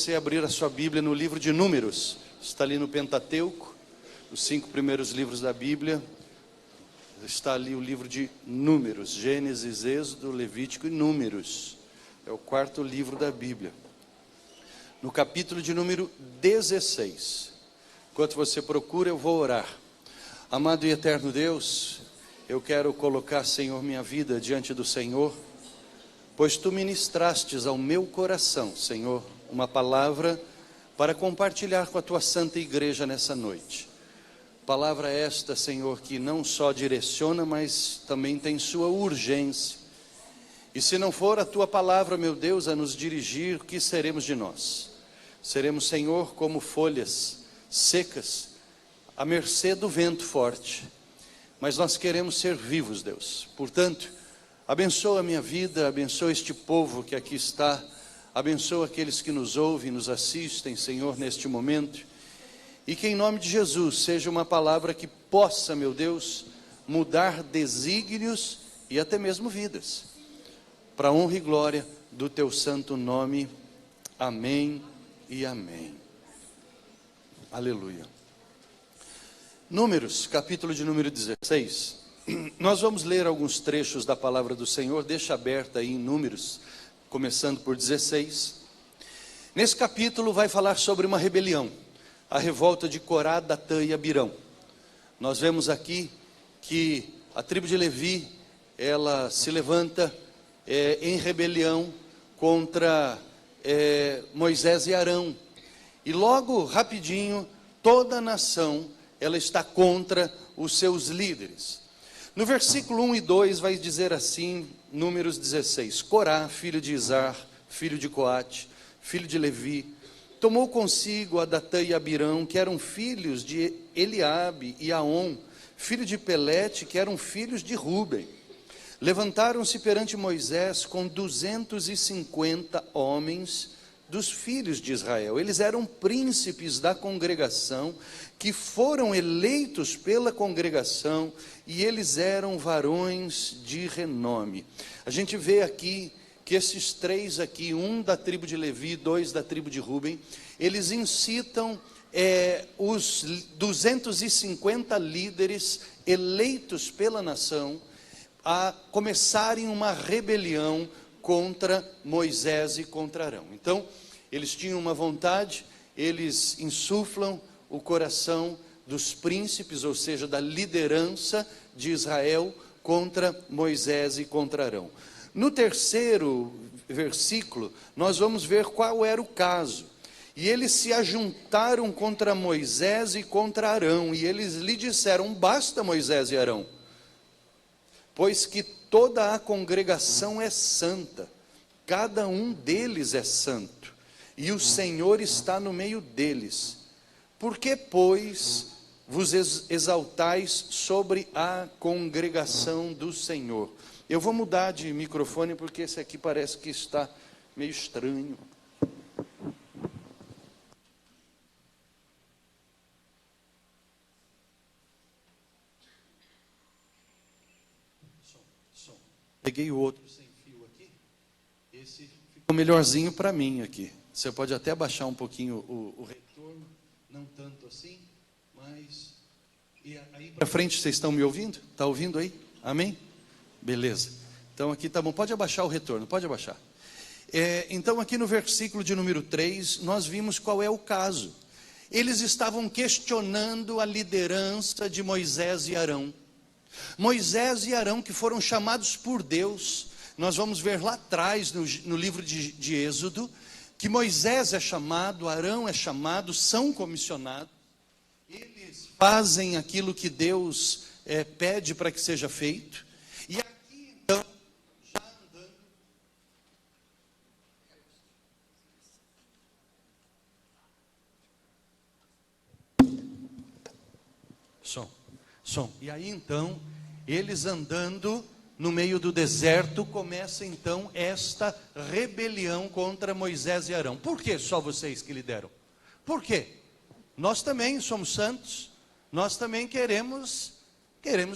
você abrir a sua Bíblia no livro de Números. Está ali no Pentateuco, os 5 primeiros livros da Bíblia. Está ali o livro de Números, Gênesis, Êxodo, Levítico e Números. É o 4º livro da Bíblia. No capítulo de número 16. Enquanto você procura, eu vou orar. Amado e eterno Deus, eu quero colocar, Senhor, minha vida diante do Senhor, pois Tu ministrastes ao meu coração, Senhor, uma palavra para compartilhar com a Tua santa igreja nessa noite. Palavra esta, Senhor, que não só direciona, mas também tem sua urgência. E se não for a Tua palavra, meu Deus, a nos dirigir, o que seremos de nós? Seremos, Senhor, como folhas secas, à mercê do vento forte. Mas nós queremos ser vivos, Deus. Portanto, abençoa a minha vida, abençoa este povo que aqui está, abençoa aqueles que nos ouvem, nos assistem, Senhor, neste momento. E que em nome de Jesus seja uma palavra que possa, meu Deus, mudar desígnios e até mesmo vidas. Para a honra e glória do Teu santo nome. Amém e amém. Aleluia. Números, capítulo de número 16. Nós vamos ler alguns trechos da palavra do Senhor. Deixa aberta aí em Números, começando por 16. Nesse capítulo vai falar sobre uma rebelião. A revolta de Corá, Datã e Abirão. Nós vemos aqui que a tribo de Levi, ela se levanta em rebelião contra Moisés e Arão. E logo, rapidinho, toda a nação, ela está contra os seus líderes. No versículo 1 e 2 vai dizer assim, Números 16. Corá, filho de Izar, filho de Coate, filho de Levi, tomou consigo a Datã e Abirão, que eram filhos de Eliabe, e Aon, filho de Pelete, que eram filhos de Ruben. Levantaram-se perante Moisés com 250 homens dos filhos de Israel. Eles eram príncipes da congregação, que foram eleitos pela congregação, e eles eram varões de renome. A gente vê aqui que esses 3 aqui, um da tribo de Levi, 2 da tribo de Ruben, eles incitam os 250 líderes eleitos pela nação a começarem uma rebelião contra Moisés e contra Arão. Então, eles tinham uma vontade, eles insuflam o coração dos príncipes, ou seja, da liderança de Israel contra Moisés e contra Arão. No 3º versículo, nós vamos ver qual era o caso. E eles se ajuntaram contra Moisés e contra Arão, e eles lhe disseram: basta, Moisés e Arão, pois que toda a congregação é santa, cada um deles é santo, e o Senhor está no meio deles. Por que, pois, vos exaltais sobre a congregação do Senhor? Eu vou mudar de microfone porque esse aqui parece que está meio estranho. Som. Peguei o outro sem fio aqui. Esse ficou melhorzinho para mim aqui. Você pode até abaixar um pouquinho o retorno, não tanto assim, mas... E aí para frente, vocês estão me ouvindo? Está ouvindo aí? Amém? Beleza, então aqui tá bom, pode abaixar o retorno, pode abaixar. Então aqui no versículo de número 3, nós vimos qual é o caso. Eles estavam questionando a liderança de Moisés e Arão. Moisés e Arão, que foram chamados por Deus, nós vamos ver lá atrás no livro de Êxodo, que Moisés é chamado, Arão é chamado, são comissionados. Eles fazem aquilo que Deus pede para que seja feito. E aqui então, já andando, som. E aí então, eles andando no meio do deserto, começa então esta rebelião contra Moisés e Arão. Por que só vocês que lideram? Por quê? Nós também somos santos, nós também queremos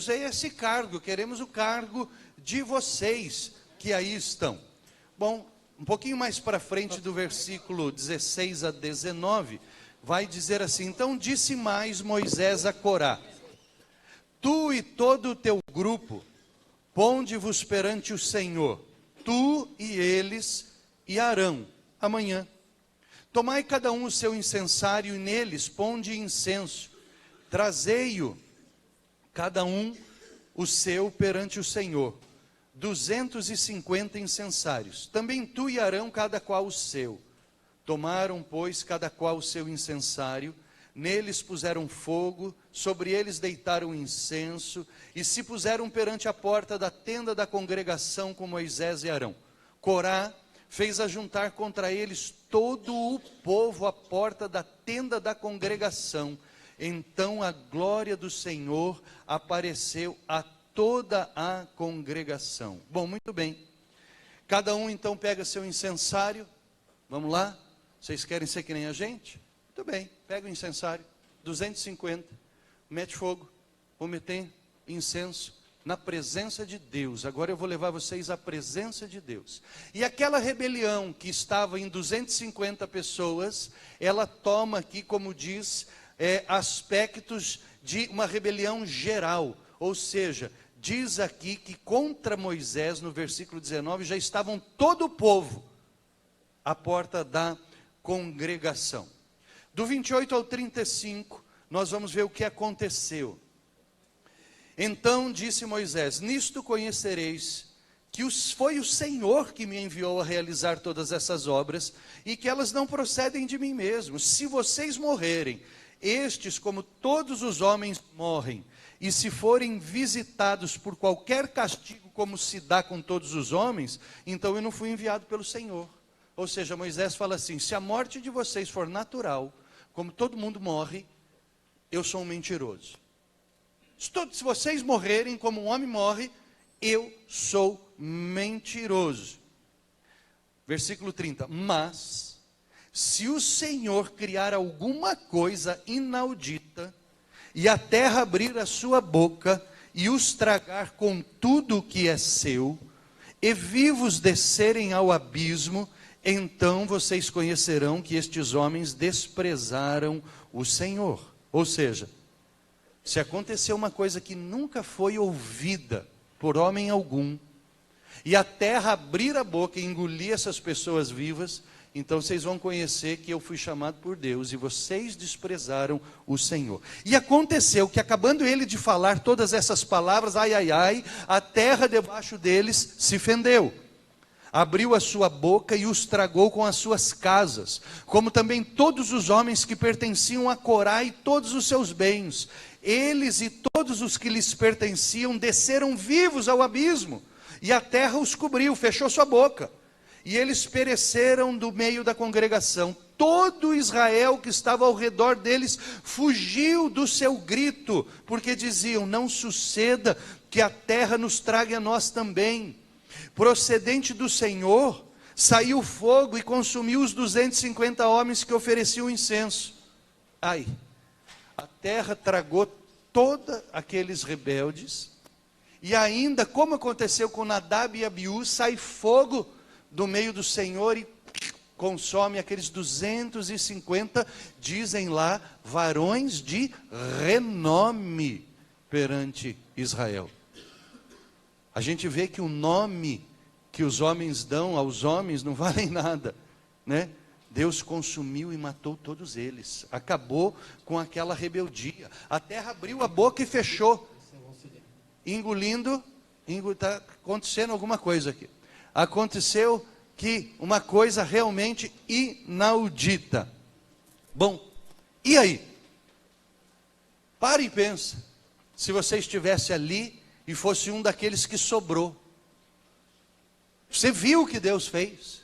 esse cargo, queremos o cargo de vocês que aí estão. Bom, um pouquinho mais para frente do versículo 16 a 19, vai dizer assim: então disse mais Moisés a Corá: tu e todo o teu grupo, ponde-vos perante o Senhor, tu e eles e Arão, amanhã. Tomai cada um o seu incensário e neles ponde incenso. Trazei-o, cada um o seu perante o Senhor, 250 incensários. Também tu e Arão, cada qual o seu. Tomaram, pois, cada qual o seu incensário, neles puseram fogo, sobre eles deitaram incenso, e se puseram perante a porta da tenda da congregação com Moisés e Arão. Corá fez ajuntar contra eles todo o povo à porta da tenda da congregação. Então a glória do Senhor apareceu a toda a congregação. Bom, muito bem. Cada um então pega seu incensário. Vamos lá? Vocês querem ser que nem a gente? Muito bem, pega o incensário, 250, mete fogo, vou meter incenso na presença de Deus. Agora eu vou levar vocês à presença de Deus. E aquela rebelião que estava em 250 pessoas, ela toma aqui, como diz, aspectos de uma rebelião geral. Ou seja, diz aqui que contra Moisés, no versículo 19, já estavam todo o povo à porta da congregação. Do 28 ao 35, nós vamos ver o que aconteceu. Então disse Moisés: nisto conhecereis que foi o Senhor que me enviou a realizar todas essas obras, e que elas não procedem de mim mesmo. Se vocês morrerem, estes, como todos os homens morrem, e se forem visitados por qualquer castigo, como se dá com todos os homens, então eu não fui enviado pelo Senhor. Ou seja, Moisés fala assim: se a morte de vocês for natural, como todo mundo morre, eu sou um mentiroso. Se vocês morrerem como um homem morre, eu sou mentiroso. Versículo 30. Mas, se o Senhor criar alguma coisa inaudita, e a terra abrir a sua boca, e os tragar com tudo o que é seu, e vivos descerem ao abismo, então vocês conhecerão que estes homens desprezaram o Senhor. Ou seja, se acontecer uma coisa que nunca foi ouvida por homem algum, e a terra abrir a boca e engolir essas pessoas vivas, então vocês vão conhecer que eu fui chamado por Deus, e vocês desprezaram o Senhor. E aconteceu que, acabando ele de falar todas essas palavras, ai, ai, ai, a terra debaixo deles se fendeu. Abriu a sua boca e os tragou com as suas casas, como também todos os homens que pertenciam a Corá e todos os seus bens. Eles e todos os que lhes pertenciam desceram vivos ao abismo, e a terra os cobriu, fechou sua boca, e eles pereceram do meio da congregação. Todo Israel que estava ao redor deles fugiu do seu grito, porque diziam: não suceda que a terra nos trague a nós também. Procedente do Senhor, saiu fogo e consumiu os 250 homens que ofereciam incenso. Ai, a terra tragou todos aqueles rebeldes, e ainda, como aconteceu com Nadab e Abiú, sai fogo do meio do Senhor e consome aqueles 250, dizem lá, varões de renome perante Israel. A gente vê que o nome que os homens dão aos homens não vale nada, né? Deus consumiu e matou todos eles, acabou com aquela rebeldia. A terra abriu a boca e fechou, engolindo, está acontecendo alguma coisa aqui. Aconteceu que uma coisa realmente inaudita. Bom, e aí? Para e pensa, se você estivesse ali e fosse um daqueles que sobrou. Você viu o que Deus fez?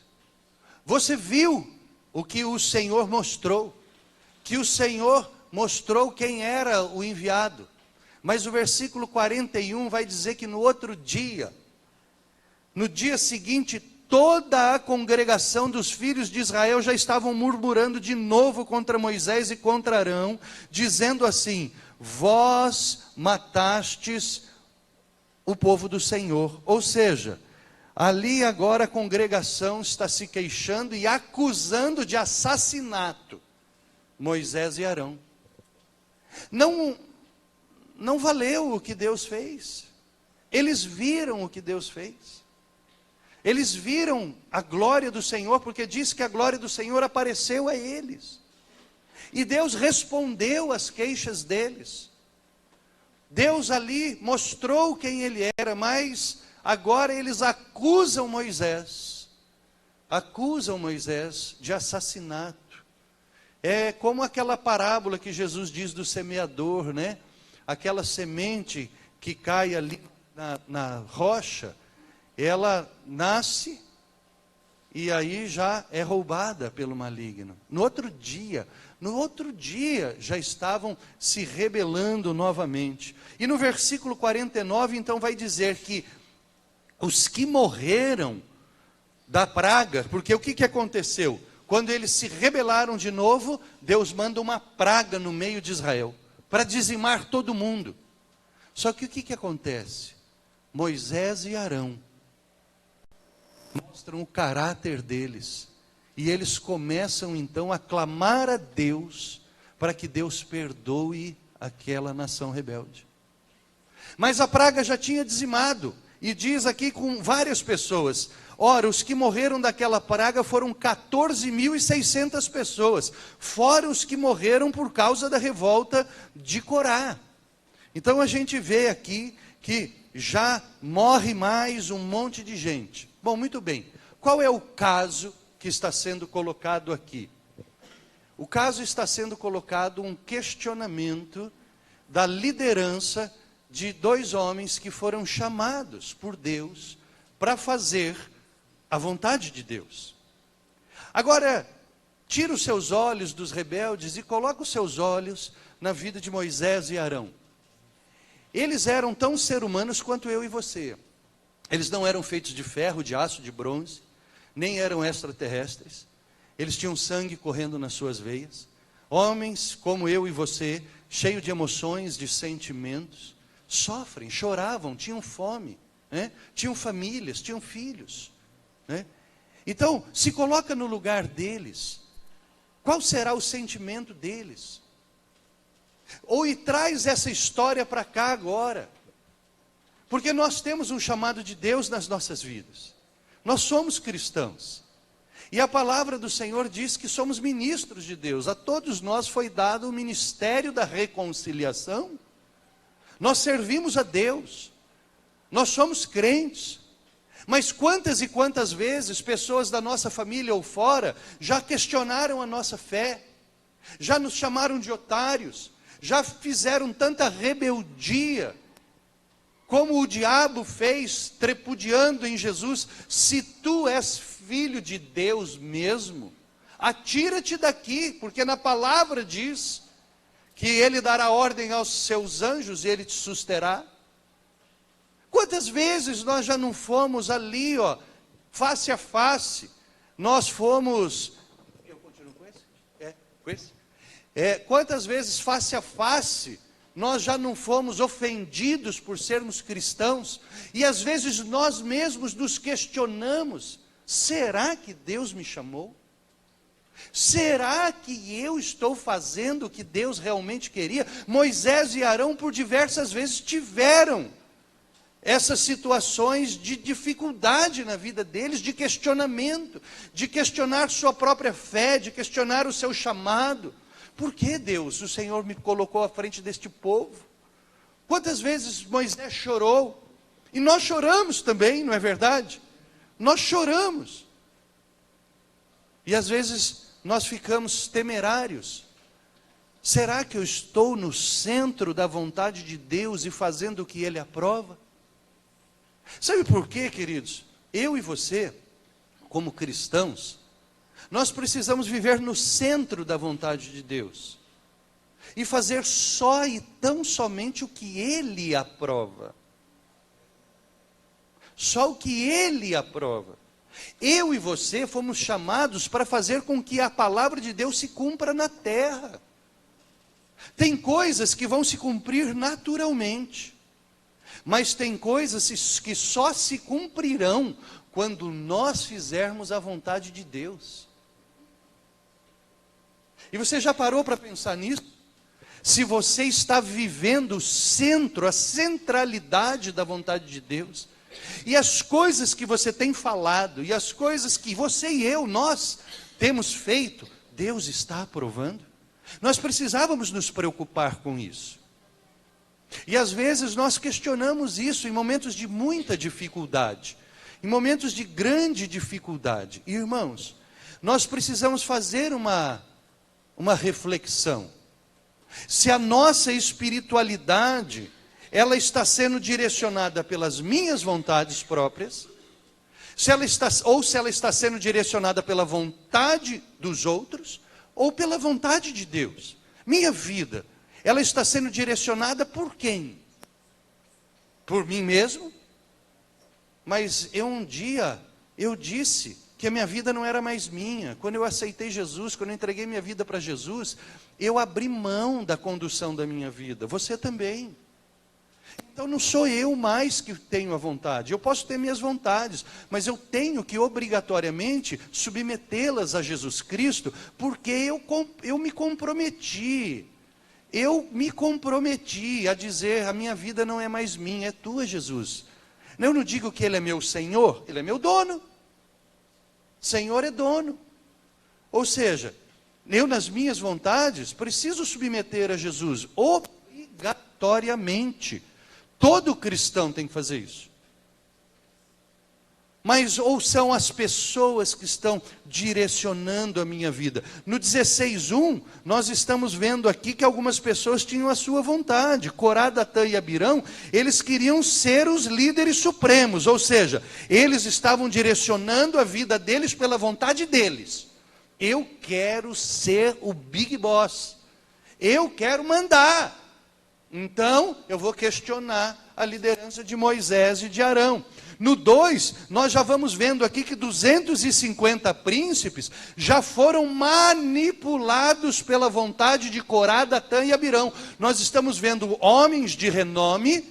Você viu o que o Senhor mostrou? Que o Senhor mostrou quem era o enviado. Mas o versículo 41 vai dizer que no outro dia, no dia seguinte, toda a congregação dos filhos de Israel já estavam murmurando de novo contra Moisés e contra Arão, dizendo assim: vós matastes o povo do Senhor. Ou seja, Ali agora a congregação está se queixando e acusando de assassinato Moisés e Arão. Não valeu o que Deus fez. Eles viram o que Deus fez. Eles viram a glória do Senhor, porque diz que a glória do Senhor apareceu a eles. E Deus respondeu às queixas deles. Deus ali mostrou quem Ele era, mas agora eles acusam Moisés de assassinato. É como aquela parábola que Jesus diz do semeador, né? Aquela semente que cai ali na rocha, ela nasce e aí já é roubada pelo maligno. No outro dia já estavam se rebelando novamente. E no versículo 49, então vai dizer que os que morreram da praga, porque o que aconteceu? Quando eles se rebelaram de novo, Deus manda uma praga no meio de Israel, para dizimar todo mundo. Só que o que acontece? Moisés e Arão mostram o caráter deles, e eles começam então a clamar a Deus, para que Deus perdoe aquela nação rebelde. Mas a praga já tinha dizimado, e diz aqui com várias pessoas. Ora, os que morreram daquela praga foram 14.600 pessoas, fora os que morreram por causa da revolta de Corá. Então a gente vê aqui que já morre mais um monte de gente. Bom, muito bem. Qual é o caso que está sendo colocado aqui? O caso está sendo colocado um questionamento da liderança de dois homens que foram chamados por Deus para fazer a vontade de Deus. Agora, tira os seus olhos dos rebeldes e coloca os seus olhos na vida de Moisés e Arão. Eles eram tão seres humanos quanto eu e você. Eles não eram feitos de ferro, de aço, de bronze, nem eram extraterrestres. Eles tinham sangue correndo nas suas veias. Homens como eu e você, cheios de emoções, de sentimentos, sofrem, choravam, tinham fome, né? Tinham famílias, tinham filhos, né? Então, se coloca no lugar deles. Qual será o sentimento deles? Ou e traz essa história para cá agora. Porque nós temos um chamado de Deus nas nossas vidas. Nós somos cristãos. E a palavra do Senhor diz que somos ministros de Deus. A todos nós foi dado o ministério da reconciliação. Nós servimos a Deus. Nós somos crentes. Mas quantas e quantas vezes pessoas da nossa família ou fora já questionaram a nossa fé, já nos chamaram de otários, já fizeram tanta rebeldia, como o diabo fez, trepudiando em Jesus: se tu és filho de Deus mesmo, atira-te daqui, porque na palavra diz que Ele dará ordem aos seus anjos e Ele te susterá. Quantas vezes nós já não fomos ali, ó, face a face, nós fomos, eu continuo com esse? Com esse? Quantas vezes face a face, nós já não fomos ofendidos por sermos cristãos, e às vezes nós mesmos nos questionamos: será que Deus me chamou? Será que eu estou fazendo o que Deus realmente queria? Moisés e Arão por diversas vezes tiveram essas situações de dificuldade na vida deles, de questionamento, de questionar sua própria fé, de questionar o seu chamado. Por que, Deus, o Senhor me colocou à frente deste povo? Quantas vezes Moisés chorou? E nós choramos também, não é verdade? Nós choramos. E às vezes nós ficamos temerários. Será que eu estou no centro da vontade de Deus e fazendo o que Ele aprova? Sabe por quê, queridos? Eu e você, como cristãos, nós precisamos viver no centro da vontade de Deus e fazer só e tão somente o que Ele aprova. Só o que Ele aprova. Eu e você fomos chamados para fazer com que a palavra de Deus se cumpra na terra. Tem coisas que vão se cumprir naturalmente, Mas tem coisas que só se cumprirão quando nós fizermos a vontade de Deus. E você já parou para pensar nisso? Se você está vivendo o centro, a centralidade da vontade de Deus, e as coisas que você tem falado, e as coisas que você e eu, nós temos feito, Deus está aprovando. Nós precisávamos nos preocupar com isso. E às vezes nós questionamos isso em momentos de muita dificuldade, em momentos de grande dificuldade. E, irmãos, nós precisamos fazer uma reflexão. Se a nossa espiritualidade, ela está sendo direcionada pelas minhas vontades próprias, se ela está sendo direcionada pela vontade dos outros, ou pela vontade de Deus. Minha vida, ela está sendo direcionada por quem? Por mim mesmo? Mas um dia, eu disse que a minha vida não era mais minha. Quando eu aceitei Jesus, quando eu entreguei minha vida para Jesus, eu abri mão da condução da minha vida. Você também. Então não sou eu mais que tenho a vontade. Eu posso ter minhas vontades, mas eu tenho que obrigatoriamente submetê-las a Jesus Cristo, porque eu me comprometi. Eu me comprometi a dizer, a minha vida não é mais minha, é tua, Jesus. Eu não digo que Ele é meu Senhor, Ele é meu dono. Senhor é dono. Ou seja, eu nas minhas vontades preciso submeter a Jesus, obrigatoriamente. Todo cristão tem que fazer isso. Mas ou são as pessoas que estão direcionando a minha vida. No 16:1, nós estamos vendo aqui que algumas pessoas tinham a sua vontade. Corá, Datã e Abirão, eles queriam ser os líderes supremos. Ou seja, eles estavam direcionando a vida deles pela vontade deles. Eu quero ser o Big Boss. Eu quero mandar. Então, eu vou questionar a liderança de Moisés e de Arão. No 2, nós já vamos vendo aqui que 250 príncipes já foram manipulados pela vontade de Corá, Datã e Abirão. Nós estamos vendo homens de renome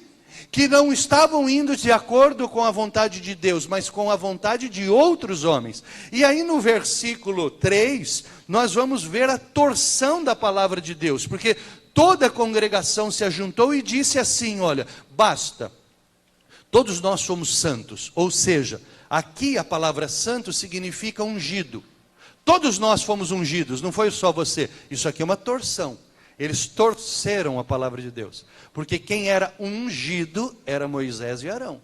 que não estavam indo de acordo com a vontade de Deus, mas com a vontade de outros homens. E aí no versículo 3, nós vamos ver a torção da palavra de Deus, porque toda a congregação se ajuntou e disse assim, olha, basta. Todos nós somos santos, ou seja, aqui a palavra santo significa ungido. Todos nós fomos ungidos, não foi só você. Isso aqui é uma torção. Eles torceram a palavra de Deus. Porque quem era ungido era Moisés e Arão.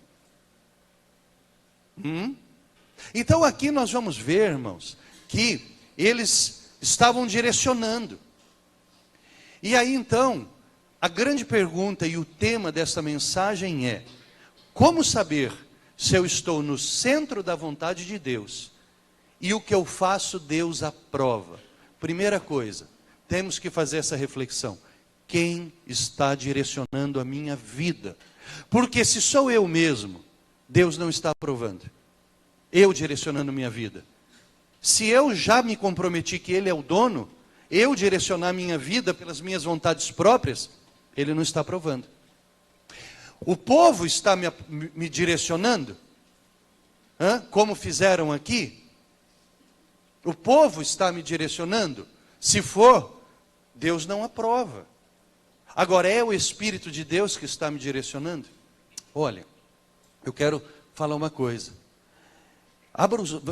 Então aqui nós vamos ver, irmãos, que eles estavam direcionando. E aí então, a grande pergunta e o tema desta mensagem é: como saber se eu estou no centro da vontade de Deus e o que eu faço Deus aprova? Primeira coisa, temos que fazer essa reflexão. Quem está direcionando a minha vida? Porque se sou eu mesmo, Deus não está aprovando. Eu direcionando a minha vida. Se eu já me comprometi que Ele é o dono, eu direcionar a minha vida pelas minhas vontades próprias, Ele não está aprovando. O povo está me direcionando? Como fizeram aqui? O povo está me direcionando? Se for, Deus não aprova. Agora, é o Espírito de Deus que está me direcionando? Olha, eu quero falar uma coisa.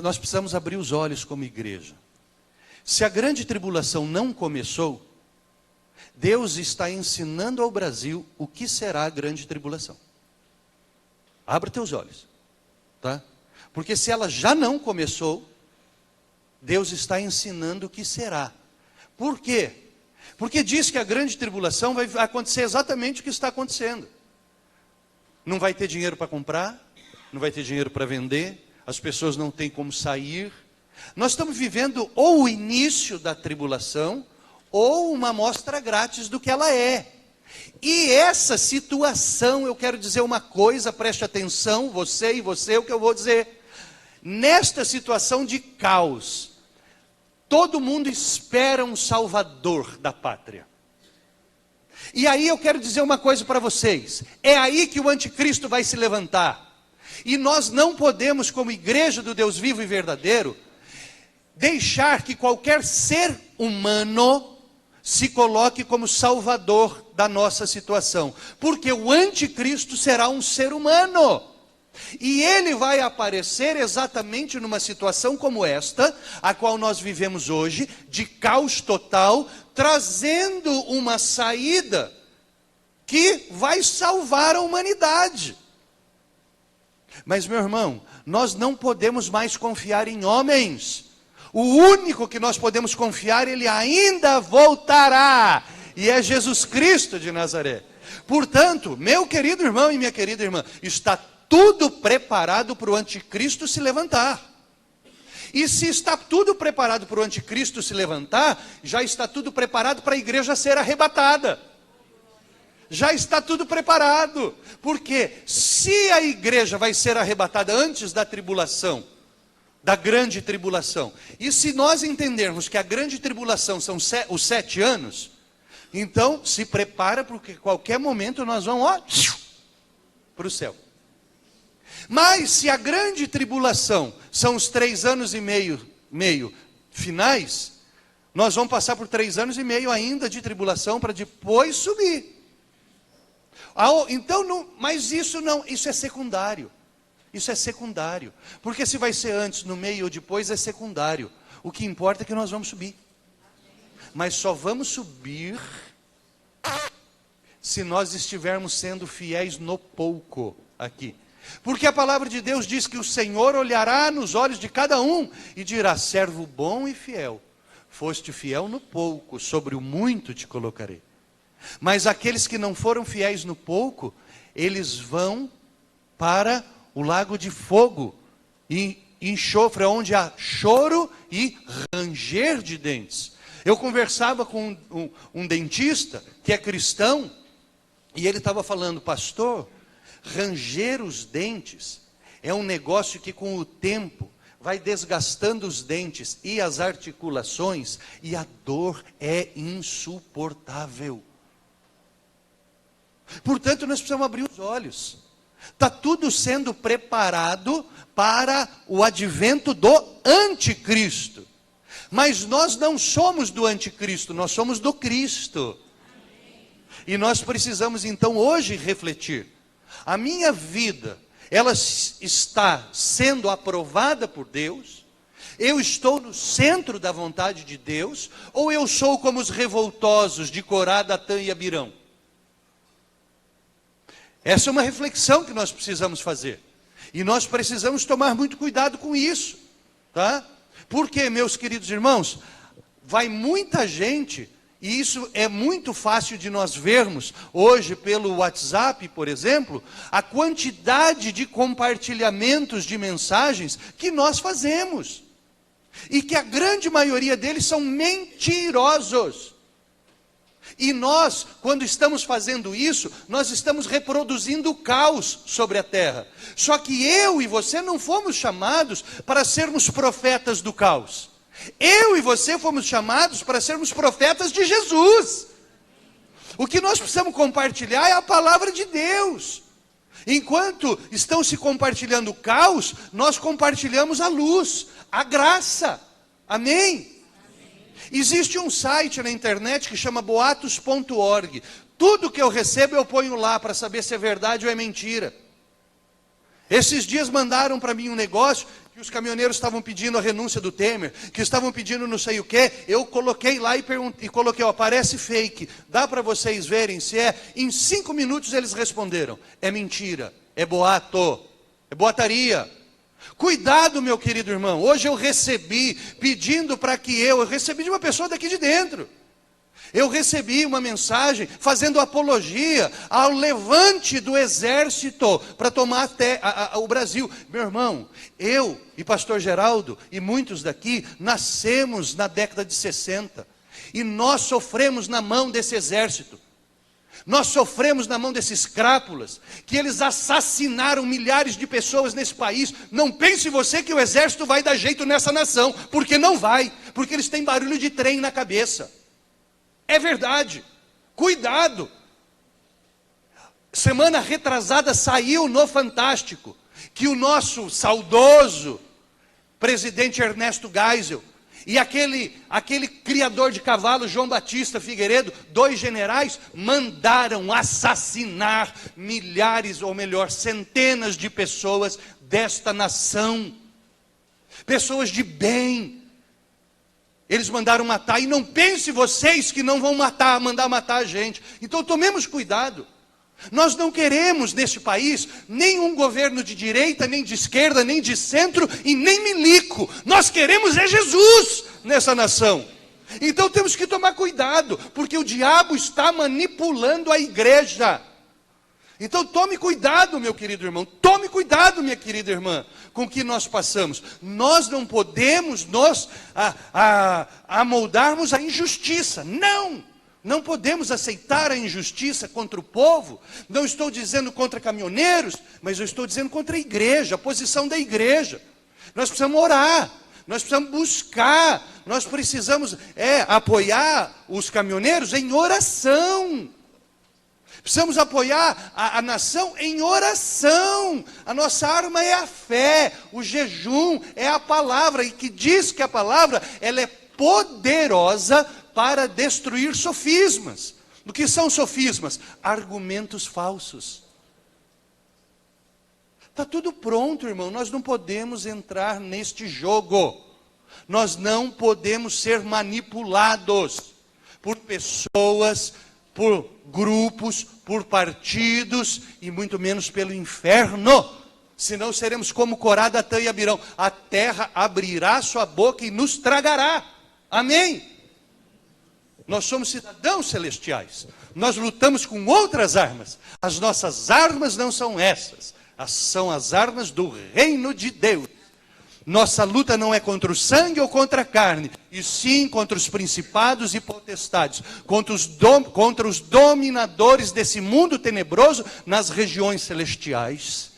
Nós precisamos abrir os olhos como igreja. Se a grande tribulação não começou, Deus está ensinando ao Brasil o que será a grande tribulação. Abra teus olhos, tá? Porque se ela já não começou, Deus está ensinando o que será. Por quê? Porque diz que a grande tribulação vai acontecer exatamente o que está acontecendo. Não vai ter dinheiro para comprar, não vai ter dinheiro para vender, as pessoas não têm como sair. Nós estamos vivendo ou o início da tribulação, ou uma amostra grátis do que ela é. E essa situação, eu quero dizer uma coisa, preste atenção, você e você, o que eu vou dizer. Nesta situação de caos, todo mundo espera um salvador da pátria. E aí eu quero dizer uma coisa para vocês, é aí que o anticristo vai se levantar. E nós não podemos, como igreja do Deus vivo e verdadeiro, deixar que qualquer ser humano se coloque como salvador da nossa situação. Porque o anticristo será um ser humano. E ele vai aparecer exatamente numa situação como esta, a qual nós vivemos hoje, de caos total, trazendo uma saída que vai salvar a humanidade. Mas, meu irmão, nós não podemos mais confiar em homens. O único que nós podemos confiar, ele ainda voltará, e é Jesus Cristo de Nazaré. Portanto, meu querido irmão e minha querida irmã, está tudo preparado para o anticristo se levantar. E se está tudo preparado para o anticristo se levantar, já está tudo preparado para a igreja ser arrebatada. Já está tudo preparado. Porque se a igreja vai ser arrebatada antes da tribulação, da grande tribulação, e se nós entendermos que a grande tribulação são os 7 anos, então se prepara, porque qualquer momento nós vamos para o céu. Mas se a grande tribulação são os 3 anos e meio finais, nós vamos passar por 3 anos e meio ainda de tribulação para depois subir. Então, mas isso é secundário. Isso é secundário. Porque se vai ser antes, no meio ou depois, é secundário. O que importa é que nós vamos subir. Mas só vamos subir se nós estivermos sendo fiéis no pouco aqui. Porque a palavra de Deus diz que o Senhor olhará nos olhos de cada um e dirá: servo bom e fiel, foste fiel no pouco, sobre o muito te colocarei. Mas aqueles que não foram fiéis no pouco, eles vão para o lago de fogo e enxofre, onde há choro e ranger de dentes. Eu conversava com um dentista que é cristão, e ele estava falando: pastor, ranger os dentes é um negócio que com o tempo vai desgastando os dentes e as articulações, e a dor é insuportável. Portanto, nós precisamos abrir os olhos. Está tudo sendo preparado para o advento do anticristo. Mas nós não somos do anticristo, nós somos do Cristo. E nós precisamos então hoje refletir: a minha vida, ela está sendo aprovada por Deus? Eu estou no centro da vontade de Deus? Ou eu sou como os revoltosos de Corá, Datã e Abirão? Essa é uma reflexão que nós precisamos fazer. E nós precisamos tomar muito cuidado com isso, tá? Porque, meus queridos irmãos, vai muita gente, e isso é muito fácil de nós vermos hoje pelo WhatsApp, por exemplo, a quantidade de compartilhamentos de mensagens que nós fazemos. E que a grande maioria deles são mentirosos. E nós, quando estamos fazendo isso, nós estamos reproduzindo o caos sobre a terra. Só que eu e você não fomos chamados para sermos profetas do caos. Eu e você fomos chamados para sermos profetas de Jesus. O que nós precisamos compartilhar é a palavra de Deus. Enquanto estão se compartilhando o caos, nós compartilhamos a luz, a graça. Amém? Existe um site na internet que chama boatos.org. Tudo que eu recebo eu ponho lá para saber se é verdade ou é mentira. Esses dias mandaram para mim um negócio que os caminhoneiros estavam pedindo a renúncia do Temer, que estavam pedindo não sei o que. Eu coloquei lá e coloquei: ó, parece fake, dá para vocês verem se é. Em 5 minutos eles responderam: é mentira, é boato, é boataria. Cuidado, meu querido irmão. Hoje eu recebi, pedindo para que eu recebi de uma pessoa daqui de dentro. Eu recebi uma mensagem fazendo apologia ao levante do exército para tomar o Brasil. Meu irmão, eu e pastor Geraldo e muitos daqui nascemos na década de 60. E nós sofremos na mão desse exército. Nós sofremos na mão desses crápulas, que eles assassinaram milhares de pessoas nesse país. Não pense você que o exército vai dar jeito nessa nação, porque não vai, porque eles têm barulho de trem na cabeça. É verdade. Cuidado, Semana retrasada saiu no Fantástico que o nosso saudoso presidente Ernesto Geisel e aquele criador de cavalo, João Batista Figueiredo, 2 generais, mandaram assassinar milhares, ou melhor, centenas de pessoas desta nação. Pessoas de bem. Eles mandaram matar, e não pense vocês que não vão mandar matar a gente. Então tomemos cuidado. Nós não queremos neste país nenhum governo de direita, nem de esquerda, nem de centro e nem milico. Nós queremos é Jesus nessa nação. Então temos que tomar cuidado, porque o diabo está manipulando a igreja. Então tome cuidado, meu querido irmão, tome cuidado, minha querida irmã, com o que nós passamos. Nós não podemos nos amoldarmos à injustiça, não podemos aceitar a injustiça contra o povo. Não estou dizendo contra caminhoneiros, mas eu estou dizendo contra a igreja, a posição da igreja. Nós precisamos orar, nós precisamos buscar, nós precisamos apoiar os caminhoneiros em oração. Precisamos apoiar a nação em oração. A nossa arma é a fé, o jejum é a palavra, e que diz que a palavra ela é poderosa para destruir sofismas. O que são sofismas? Argumentos falsos. Está tudo pronto, irmão. Nós não podemos entrar neste jogo. Nós não podemos ser manipulados por pessoas, por grupos, por partidos e muito menos pelo inferno. Senão seremos como Corá, Datã e Abirão. A terra abrirá sua boca e nos tragará. Amém? Nós somos cidadãos celestiais. Nós lutamos com outras armas. As nossas armas não são essas. São as armas do reino de Deus. Nossa luta não é contra o sangue ou contra a carne, e sim contra os principados e potestades, contra os dominadores desse mundo tenebroso nas regiões celestiais.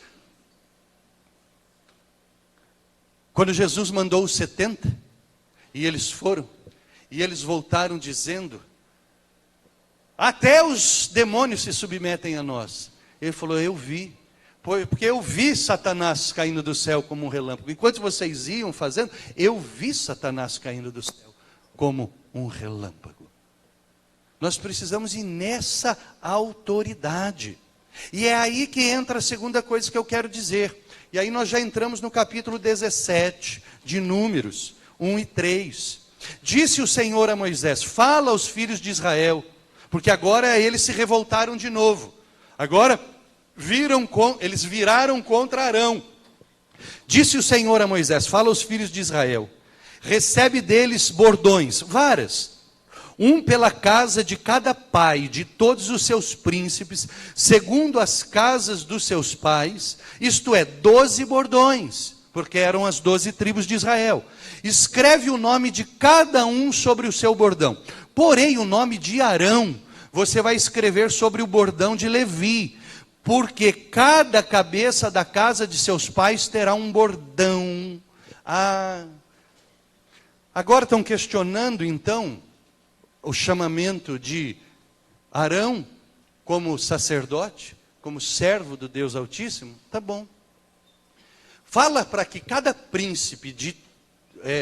Quando Jesus mandou os 70, e eles foram, e eles voltaram dizendo, até os demônios se submetem a nós. Ele falou, eu vi, porque eu vi Satanás caindo do céu como um relâmpago. Enquanto vocês iam fazendo, eu vi Satanás caindo do céu como um relâmpago. Nós precisamos ir nessa autoridade. E é aí que entra a segunda coisa que eu quero dizer. E aí nós já entramos no capítulo 17 de Números, 1 e 3. Disse o Senhor a Moisés, fala aos filhos de Israel, porque agora eles se revoltaram de novo. Agora eles viraram contra Arão. Disse o Senhor a Moisés, fala aos filhos de Israel, recebe deles bordões, varas, um pela casa de cada pai, de todos os seus príncipes, segundo as casas dos seus pais, isto é, 12 bordões, porque eram as 12 tribos de Israel. Escreve o nome de cada um sobre o seu bordão. Porém, o nome de Arão, você vai escrever sobre o bordão de Levi, porque cada cabeça da casa de seus pais terá um bordão. Agora estão questionando, então, o chamamento de Arão como sacerdote, como servo do Deus Altíssimo. Tá bom. Fala para que cada príncipe,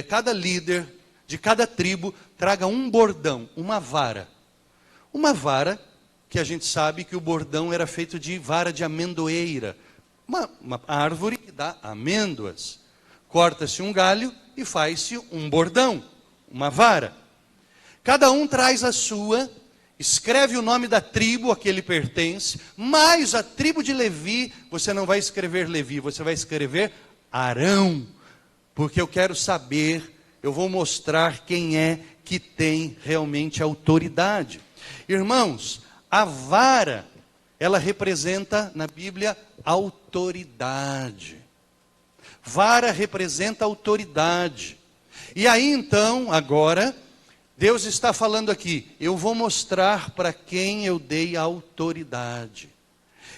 cada líder de cada tribo traga um bordão, uma vara. Uma vara que a gente sabe que o bordão era feito de vara de amendoeira. Uma árvore que dá amêndoas. Corta-se um galho e faz-se um bordão, uma vara. Cada um traz a sua, escreve o nome da tribo a que ele pertence, mas a tribo de Levi, você não vai escrever Levi, você vai escrever Arão, porque eu quero saber, eu vou mostrar quem é que tem realmente autoridade. Irmãos, a vara, ela representa na Bíblia autoridade. Vara representa autoridade. E aí então, agora, Deus está falando aqui, eu vou mostrar para quem eu dei a autoridade.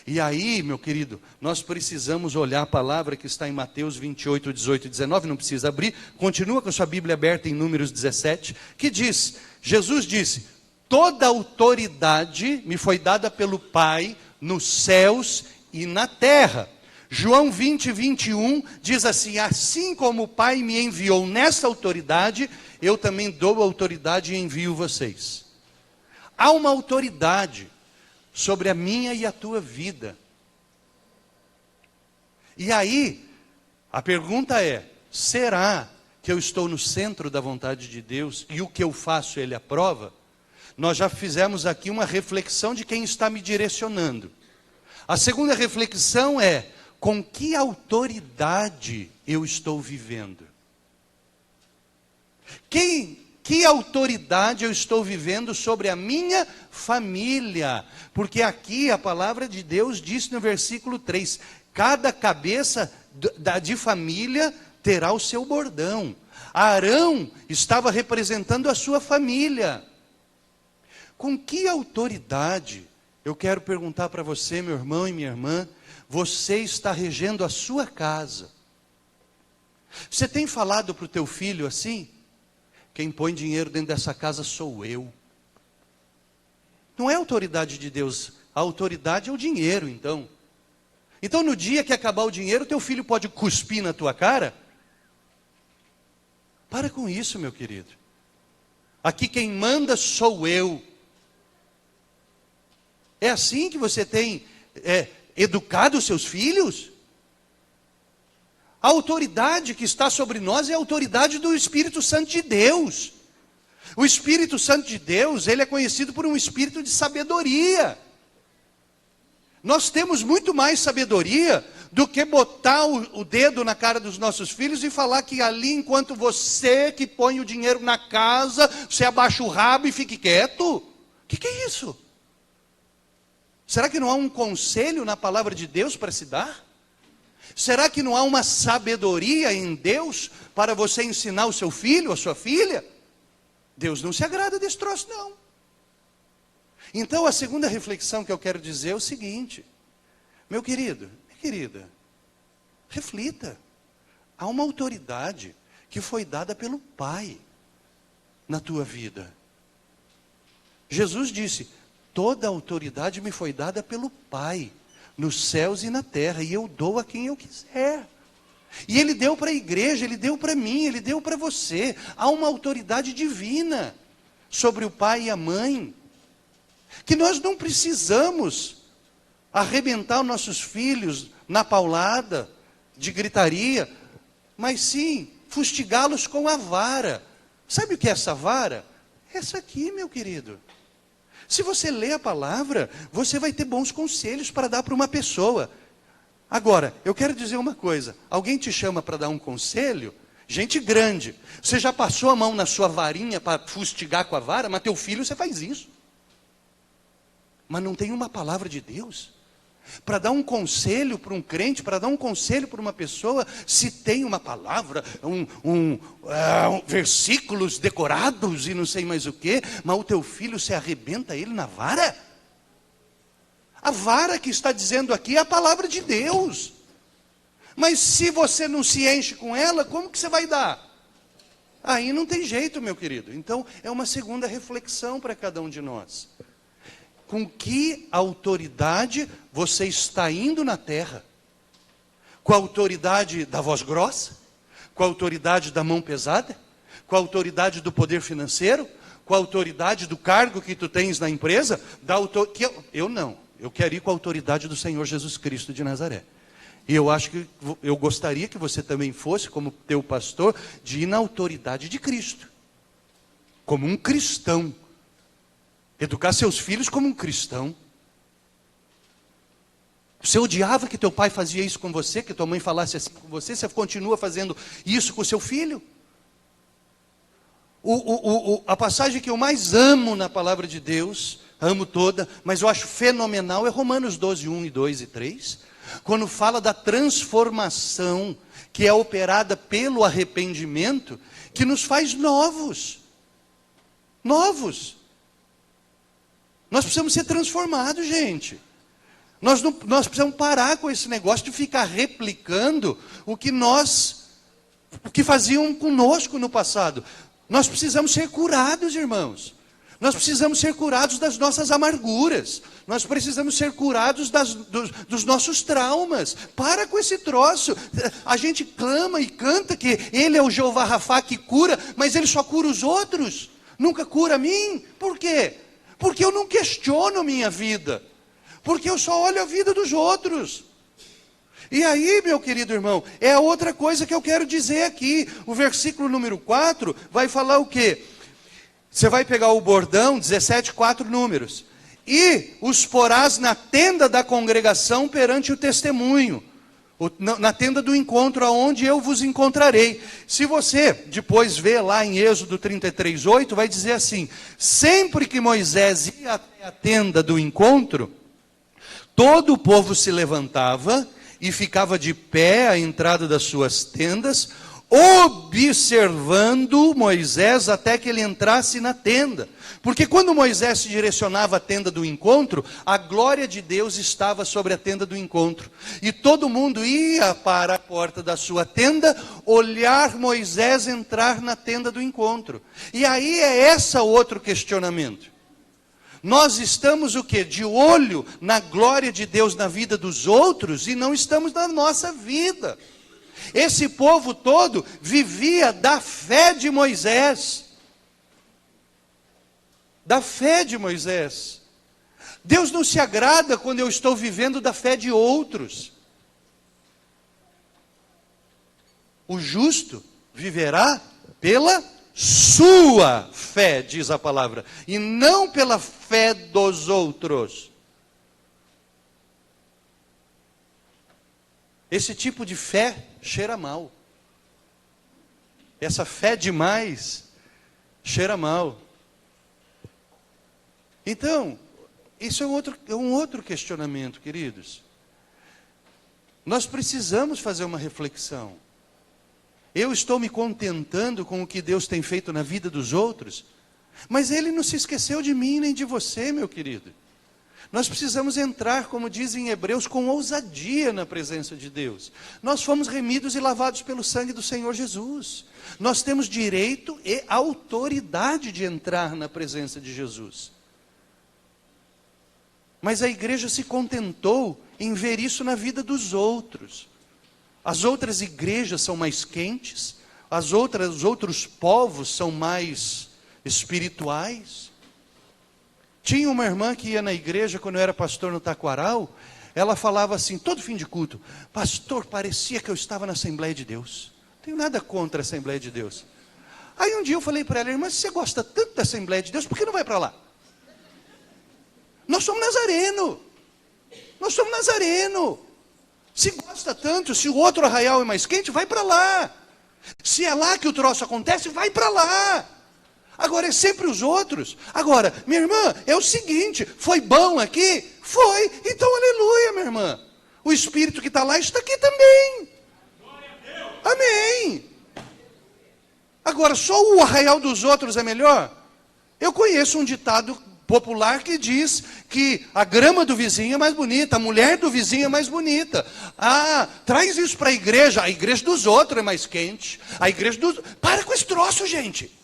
E aí, meu querido, nós precisamos olhar a palavra que está em Mateus 28, 18 e 19, não precisa abrir, continua com a sua Bíblia aberta em Números 17, que diz, Jesus disse, toda autoridade me foi dada pelo Pai nos céus e na terra. João 20, 21 diz assim: assim como o Pai me enviou nessa autoridade, eu também dou autoridade e envio vocês. Há uma autoridade sobre a minha e a tua vida. E aí, a pergunta é: será que eu estou no centro da vontade de Deus e o que eu faço Ele aprova? Nós já fizemos aqui uma reflexão de quem está me direcionando. A segunda reflexão é: com que autoridade eu estou vivendo? Que autoridade eu estou vivendo sobre a minha família? Porque aqui a palavra de Deus diz no versículo 3: cada cabeça de família terá o seu bordão. Arão estava representando a sua família. Com que autoridade, eu quero perguntar para você, meu irmão e minha irmã, você está regendo a sua casa? Você tem falado para o teu filho assim: quem põe dinheiro dentro dessa casa sou eu? Não é a autoridade de Deus, a autoridade é o dinheiro, então. Então no dia que acabar o dinheiro, teu filho pode cuspir na tua cara? Para com isso, meu querido. Aqui quem manda sou eu. É assim que você tem educado os seus filhos? A autoridade que está sobre nós é a autoridade do Espírito Santo de Deus. O Espírito Santo de Deus, ele é conhecido por um espírito de sabedoria. Nós temos muito mais sabedoria do que botar o dedo na cara dos nossos filhos e falar que ali, enquanto você que põe o dinheiro na casa, você abaixa o rabo e fique quieto. O que é isso? Será que não há um conselho na palavra de Deus para se dar? Será que não há uma sabedoria em Deus para você ensinar o seu filho, a sua filha? Deus não se agrada desse troço, não. Então a segunda reflexão que eu quero dizer é o seguinte: meu querido, minha querida, reflita. Há uma autoridade que foi dada pelo Pai na tua vida. Jesus disse: toda a autoridade me foi dada pelo Pai, nos céus e na terra, e eu dou a quem eu quiser. E Ele deu para a igreja, Ele deu para mim, Ele deu para você. Há uma autoridade divina sobre o pai e a mãe, que nós não precisamos arrebentar os nossos filhos na paulada, de gritaria, mas sim fustigá-los com a vara. Sabe o que é essa vara? Essa aqui, meu querido. Se você lê a palavra, você vai ter bons conselhos para dar para uma pessoa. Agora, eu quero dizer uma coisa: alguém te chama para dar um conselho, gente grande, você já passou a mão na sua varinha para fustigar com a vara, mas teu filho você faz isso. Mas não tem uma palavra de Deus para dar um conselho para um crente, para dar um conselho para uma pessoa, se tem uma palavra, versículos decorados e não sei mais o que, mas o teu filho, você arrebenta ele na vara? A vara que está dizendo aqui é a palavra de Deus. Mas se você não se enche com ela, como que você vai dar? Aí não tem jeito, meu querido. Então é uma segunda reflexão para cada um de nós. Com que autoridade você está indo na terra? Com a autoridade da voz grossa? Com a autoridade da mão pesada? Com a autoridade do poder financeiro? Com a autoridade do cargo que tu tens na empresa? Eu não. Eu quero ir com a autoridade do Senhor Jesus Cristo de Nazaré. E eu acho que eu gostaria que você também fosse, como teu pastor, de ir na autoridade de Cristo. Como um cristão. Educar seus filhos como um cristão. Você odiava que teu pai fazia isso com você, que tua mãe falasse assim com você, você continua fazendo isso com seu filho? A passagem que eu mais amo na palavra de Deus, amo toda, mas eu acho fenomenal, é Romanos 12, 1 e 2 e 3, quando fala da transformação que é operada pelo arrependimento, que nos faz novos. Novos. Nós precisamos ser transformados, gente. Nós precisamos parar com esse negócio de ficar replicando o que faziam conosco no passado. Nós precisamos ser curados, irmãos. Nós precisamos ser curados das nossas amarguras. Nós precisamos ser curados dos nossos traumas. Para com esse troço. A gente clama e canta que Ele é o Jeová Rafá que cura, mas Ele só cura os outros. Nunca cura a mim. Por quê? Porque eu não questiono minha vida. Porque eu só olho a vida dos outros. E aí, meu querido irmão, é a outra coisa que eu quero dizer aqui. O versículo número 4 vai falar o quê? Você vai pegar o bordão, 17, 4 números. E os porás na tenda da congregação perante o testemunho. Na tenda do encontro, aonde eu vos encontrarei. Se você depois ver lá em Êxodo 33, 8, vai dizer assim: sempre que Moisés ia até a tenda do encontro, todo o povo se levantava e ficava de pé à entrada das suas tendas, observando Moisés até que ele entrasse na tenda. Porque quando Moisés se direcionava à tenda do encontro, a glória de Deus estava sobre a tenda do encontro. E todo mundo ia para a porta da sua tenda, olhar Moisés entrar na tenda do encontro. E aí é esse outro questionamento. Nós estamos o quê? De olho na glória de Deus na vida dos outros e não estamos na nossa vida. Esse povo todo vivia da fé de Moisés. Da fé de Moisés. Deus não se agrada quando eu estou vivendo da fé de outros. O justo viverá pela sua fé, diz a palavra, e não pela fé dos outros. Esse tipo de fé cheira mal. Essa fé demais cheira mal. Então, isso é um outro questionamento, queridos. Nós precisamos fazer uma reflexão. Eu estou me contentando com o que Deus tem feito na vida dos outros, mas Ele não se esqueceu de mim nem de você, meu querido. Nós precisamos entrar, como dizem em Hebreus, com ousadia na presença de Deus. Nós fomos remidos e lavados pelo sangue do Senhor Jesus. Nós temos direito e autoridade de entrar na presença de Jesus. Mas a igreja se contentou em ver isso na vida dos outros. As outras igrejas são mais quentes, os outros povos são mais espirituais. Tinha uma irmã que ia na igreja quando eu era pastor no Taquaral. Ela falava assim, todo fim de culto: pastor, parecia que eu estava na Assembleia de Deus. Não tenho nada contra a Assembleia de Deus. Aí um dia eu falei para ela: irmã, se você gosta tanto da Assembleia de Deus, por que não vai para lá? Nós somos nazareno. Nós somos nazareno. Se gosta tanto, se o outro arraial é mais quente, vai para lá. Se é lá que o troço acontece, vai para lá. Agora é sempre os outros. Agora, minha irmã, é o seguinte: foi bom aqui? Foi. Então, aleluia, minha irmã. O Espírito que está lá está aqui também. Amém. Agora, só o arraial dos outros é melhor? Eu conheço um ditado popular que diz que a grama do vizinho é mais bonita, a mulher do vizinho é mais bonita. Ah, traz isso para a igreja dos outros é mais quente. A igreja dos... Para com esse troço, gente.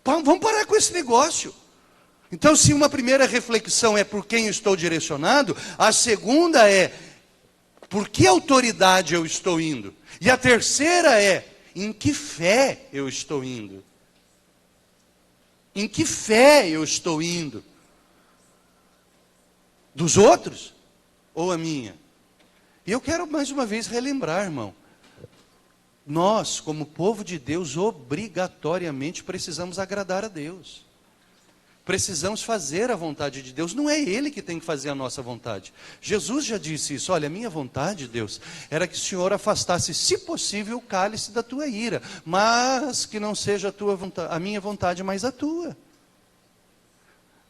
Vamos parar com esse negócio. Então, se uma primeira reflexão é por quem eu estou direcionado, a segunda é por que autoridade eu estou indo? E a terceira é em que fé eu estou indo? Em que fé eu estou indo? Dos outros ou a minha? E eu quero mais uma vez relembrar, irmão. Nós, como povo de Deus, obrigatoriamente precisamos agradar a Deus. Precisamos fazer a vontade de Deus. Não é Ele que tem que fazer a nossa vontade. Jesus já disse isso. Olha, a minha vontade, Deus, era que o Senhor afastasse, se possível, o cálice da tua ira. Mas que não seja a minha vontade, mas a tua.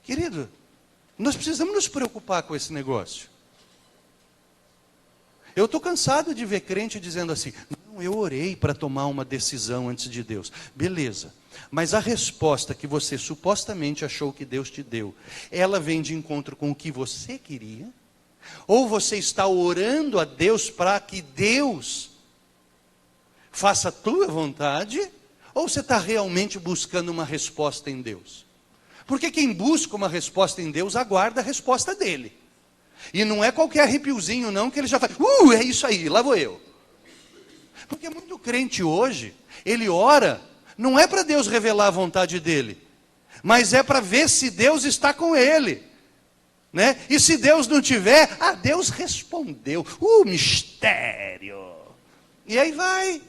Querido, nós precisamos nos preocupar com esse negócio. Eu estou cansado de ver crente dizendo assim: não, eu orei para tomar uma decisão antes de Deus. Beleza. Mas a resposta que você supostamente achou que Deus te deu, ela vem de encontro com o que você queria? Ou você está orando a Deus para que Deus faça a tua vontade? Ou você está realmente buscando uma resposta em Deus? Porque quem busca uma resposta em Deus, aguarda a resposta dele. E não é qualquer arrepiozinho não, que ele já faz, é isso aí, lá vou eu. Porque muito crente hoje, ele ora, não é para Deus revelar a vontade dele, mas é para ver se Deus está com ele, né? E se Deus não tiver, Deus respondeu, mistério. E aí vai.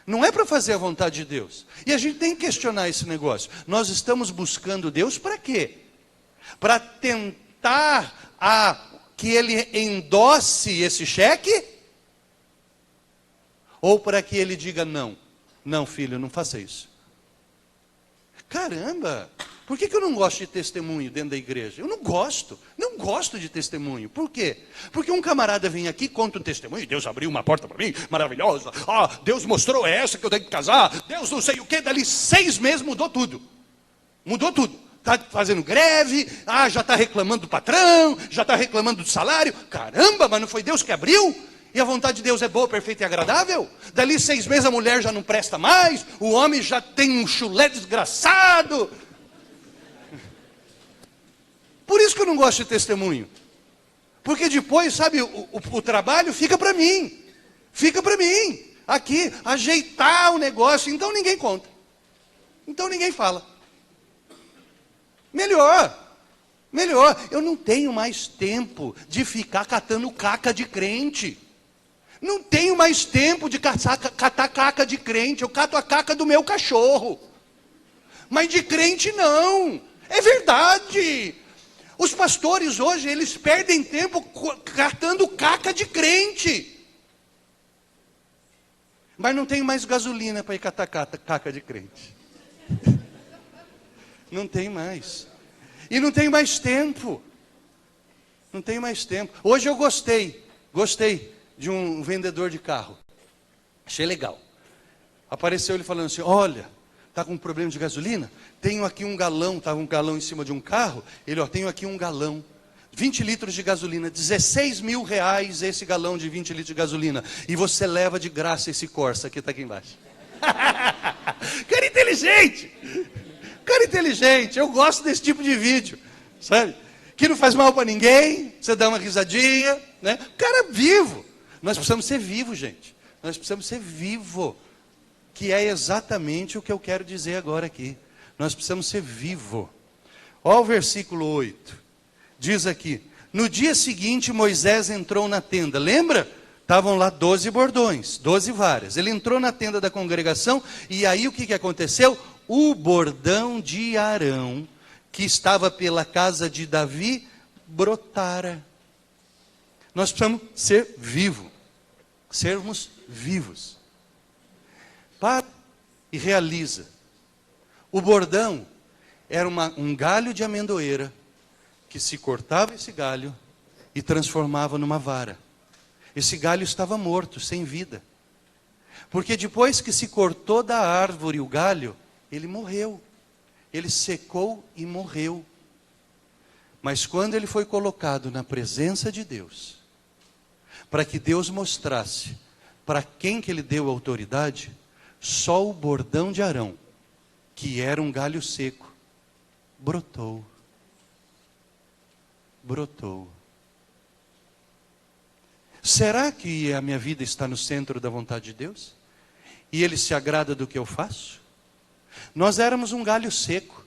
Não é para fazer a vontade de Deus. E a gente tem que questionar esse negócio. Nós estamos buscando Deus para quê? Para tentar que Ele endosse esse cheque? Ou para que Ele diga não? Não, filho, não faça isso. Caramba! Por que eu não gosto de testemunho dentro da igreja? Eu não gosto de testemunho. Por quê? Porque um camarada vem aqui, conta um testemunho, Deus abriu uma porta para mim, maravilhosa, Deus mostrou essa que eu tenho que casar, Deus não sei o que, dali 6 meses mudou tudo. Está fazendo greve, já está reclamando do patrão, já está reclamando do salário. Caramba, mas não foi Deus que abriu? E a vontade de Deus é boa, perfeita e agradável? Dali 6 meses a mulher já não presta mais, o homem já tem um chulé desgraçado. Por isso que eu não gosto de testemunho. Porque depois, sabe, o trabalho fica para mim. Fica para mim. Aqui, ajeitar o negócio. Então ninguém conta. Então ninguém fala. Melhor. Eu não tenho mais tempo de ficar catando caca de crente. Não tenho mais tempo de catar caca de crente. Eu cato a caca do meu cachorro. Mas de crente não. É verdade. Os pastores hoje, eles perdem tempo catando caca de crente. Mas não tem mais gasolina para ir catar caca de crente. Não tem mais. E não tem mais tempo. Hoje eu gostei de um vendedor de carro. Achei legal. Apareceu ele falando assim, olha, está com um problema de gasolina? Tenho aqui um galão, estava um galão em cima de um carro. Ele, tenho aqui um galão, 20 litros de gasolina, 16 mil reais esse galão de 20 litros de gasolina. E você leva de graça esse Corsa que está aqui embaixo. Cara inteligente, eu gosto desse tipo de vídeo, sabe? Que não faz mal para ninguém, você dá uma risadinha, né? Cara vivo. Nós precisamos ser vivos, gente. Nós precisamos ser vivos. Que é exatamente o que eu quero dizer agora aqui. Nós precisamos ser vivos. Olha o versículo 8. Diz aqui, no dia seguinte Moisés entrou na tenda. Lembra? Estavam lá 12 bordões, 12 varas. Ele entrou na tenda da congregação e aí o que aconteceu? O bordão de Arão, que estava pela casa de Davi, brotara. Nós precisamos ser vivos. Sermos vivos. Para e realiza. O bordão era um galho de amendoeira que se cortava esse galho e transformava numa vara. Esse galho estava morto, sem vida. Porque depois que se cortou da árvore o galho, ele morreu. Ele secou e morreu. Mas quando ele foi colocado na presença de Deus, para que Deus mostrasse para quem que ele deu autoridade, só o bordão de Arão, que era um galho seco, brotou. Será que a minha vida está no centro da vontade de Deus? E Ele se agrada do que eu faço? Nós éramos um galho seco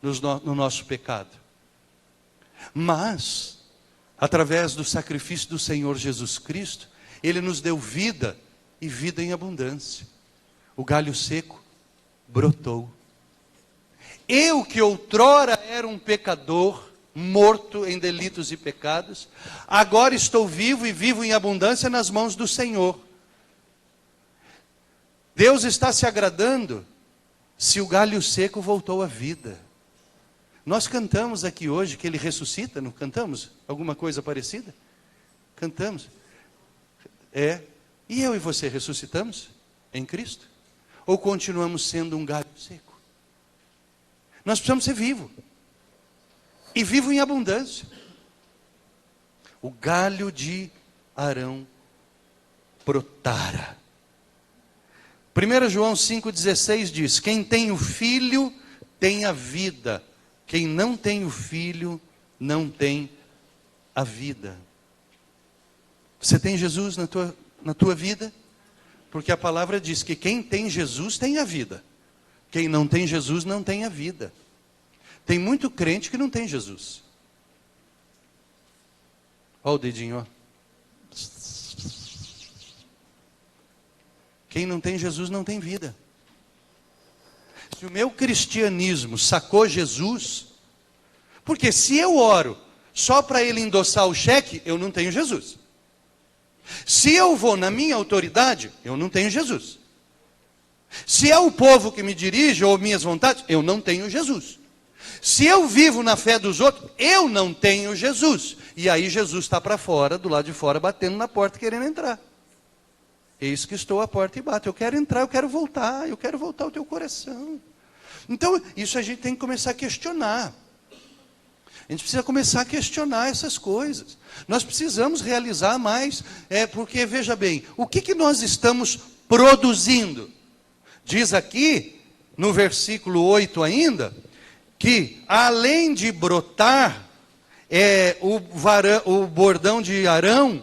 no nosso pecado. Mas, através do sacrifício do Senhor Jesus Cristo, Ele nos deu vida e vida em abundância. O galho seco brotou. Eu que outrora era um pecador, morto em delitos e pecados, agora estou vivo e vivo em abundância nas mãos do Senhor. Deus está se agradando se o galho seco voltou à vida. Nós cantamos aqui hoje que Ele ressuscita, não cantamos? Alguma coisa parecida? Cantamos. E eu e você ressuscitamos em Cristo? Ou continuamos sendo um galho seco? Nós precisamos ser vivos. E vivo em abundância. O galho de Arão brotara. 1 João 5,16 diz, quem tem o Filho tem a vida. Quem não tem o Filho, não tem a vida. Você tem Jesus na tua vida? Porque a palavra diz que quem tem Jesus tem a vida. Quem não tem Jesus não tem a vida. Tem muito crente que não tem Jesus. Olha o dedinho, ó. Quem não tem Jesus não tem vida. Se o meu cristianismo sacou Jesus, porque se eu oro só para ele endossar o cheque, eu não tenho Jesus. Se eu vou na minha autoridade, eu não tenho Jesus. Se é o povo que me dirige ou minhas vontades, eu não tenho Jesus. Se eu vivo na fé dos outros, eu não tenho Jesus. E aí Jesus está para fora, do lado de fora, batendo na porta, querendo entrar. Eis que estou à porta e bato. Eu quero entrar, eu quero voltar ao teu coração. Então, isso a gente tem que começar a questionar. A gente precisa começar a questionar essas coisas. Nós precisamos realizar mais, porque, veja bem, o que nós estamos produzindo? Diz aqui, no versículo 8 ainda, que além de brotar, o bordão de Arão,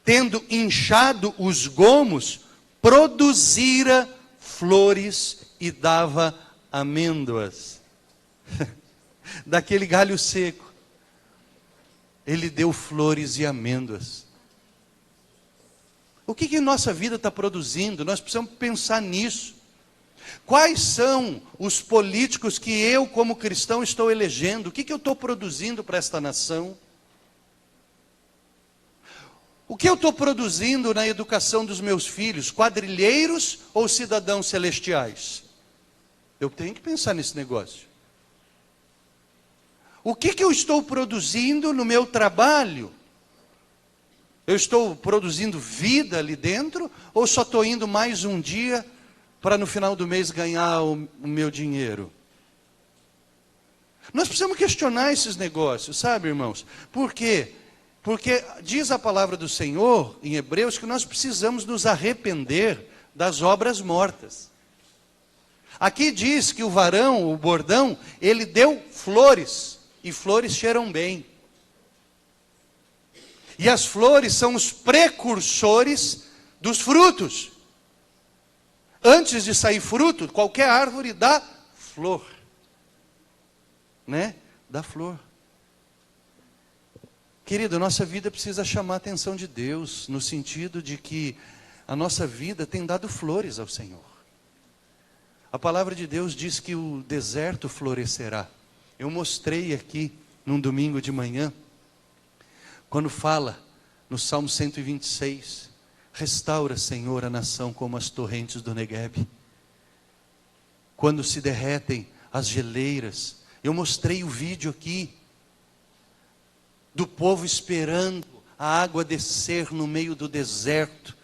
tendo inchado os gomos, produzira flores e dava amêndoas. Daquele galho seco, ele deu flores e amêndoas. O que nossa vida está produzindo? Nós precisamos pensar nisso. Quais são os políticos que eu, como cristão, estou elegendo? O que eu estou produzindo para esta nação? O que eu estou produzindo na educação dos meus filhos? Quadrilheiros ou cidadãos celestiais? Eu tenho que pensar nesse negócio. O que eu estou produzindo no meu trabalho? Eu estou produzindo vida ali dentro? Ou só estou indo mais um dia para no final do mês ganhar o meu dinheiro? Nós precisamos questionar esses negócios, sabe, irmãos? Por quê? Porque diz a palavra do Senhor, em Hebreus, que nós precisamos nos arrepender das obras mortas. Aqui diz que o varão, o bordão, ele deu flores, e flores cheiram bem. E as flores são os precursores dos frutos. Antes de sair fruto, qualquer árvore dá flor. Né? Dá flor. Querido, a nossa vida precisa chamar a atenção de Deus, no sentido de que a nossa vida tem dado flores ao Senhor. A palavra de Deus diz que o deserto florescerá. Eu mostrei aqui, num domingo de manhã, quando fala no Salmo 126, restaura, Senhor, a nação como as torrentes do Negueb. Quando se derretem as geleiras, eu mostrei o vídeo aqui, do povo esperando a água descer no meio do deserto,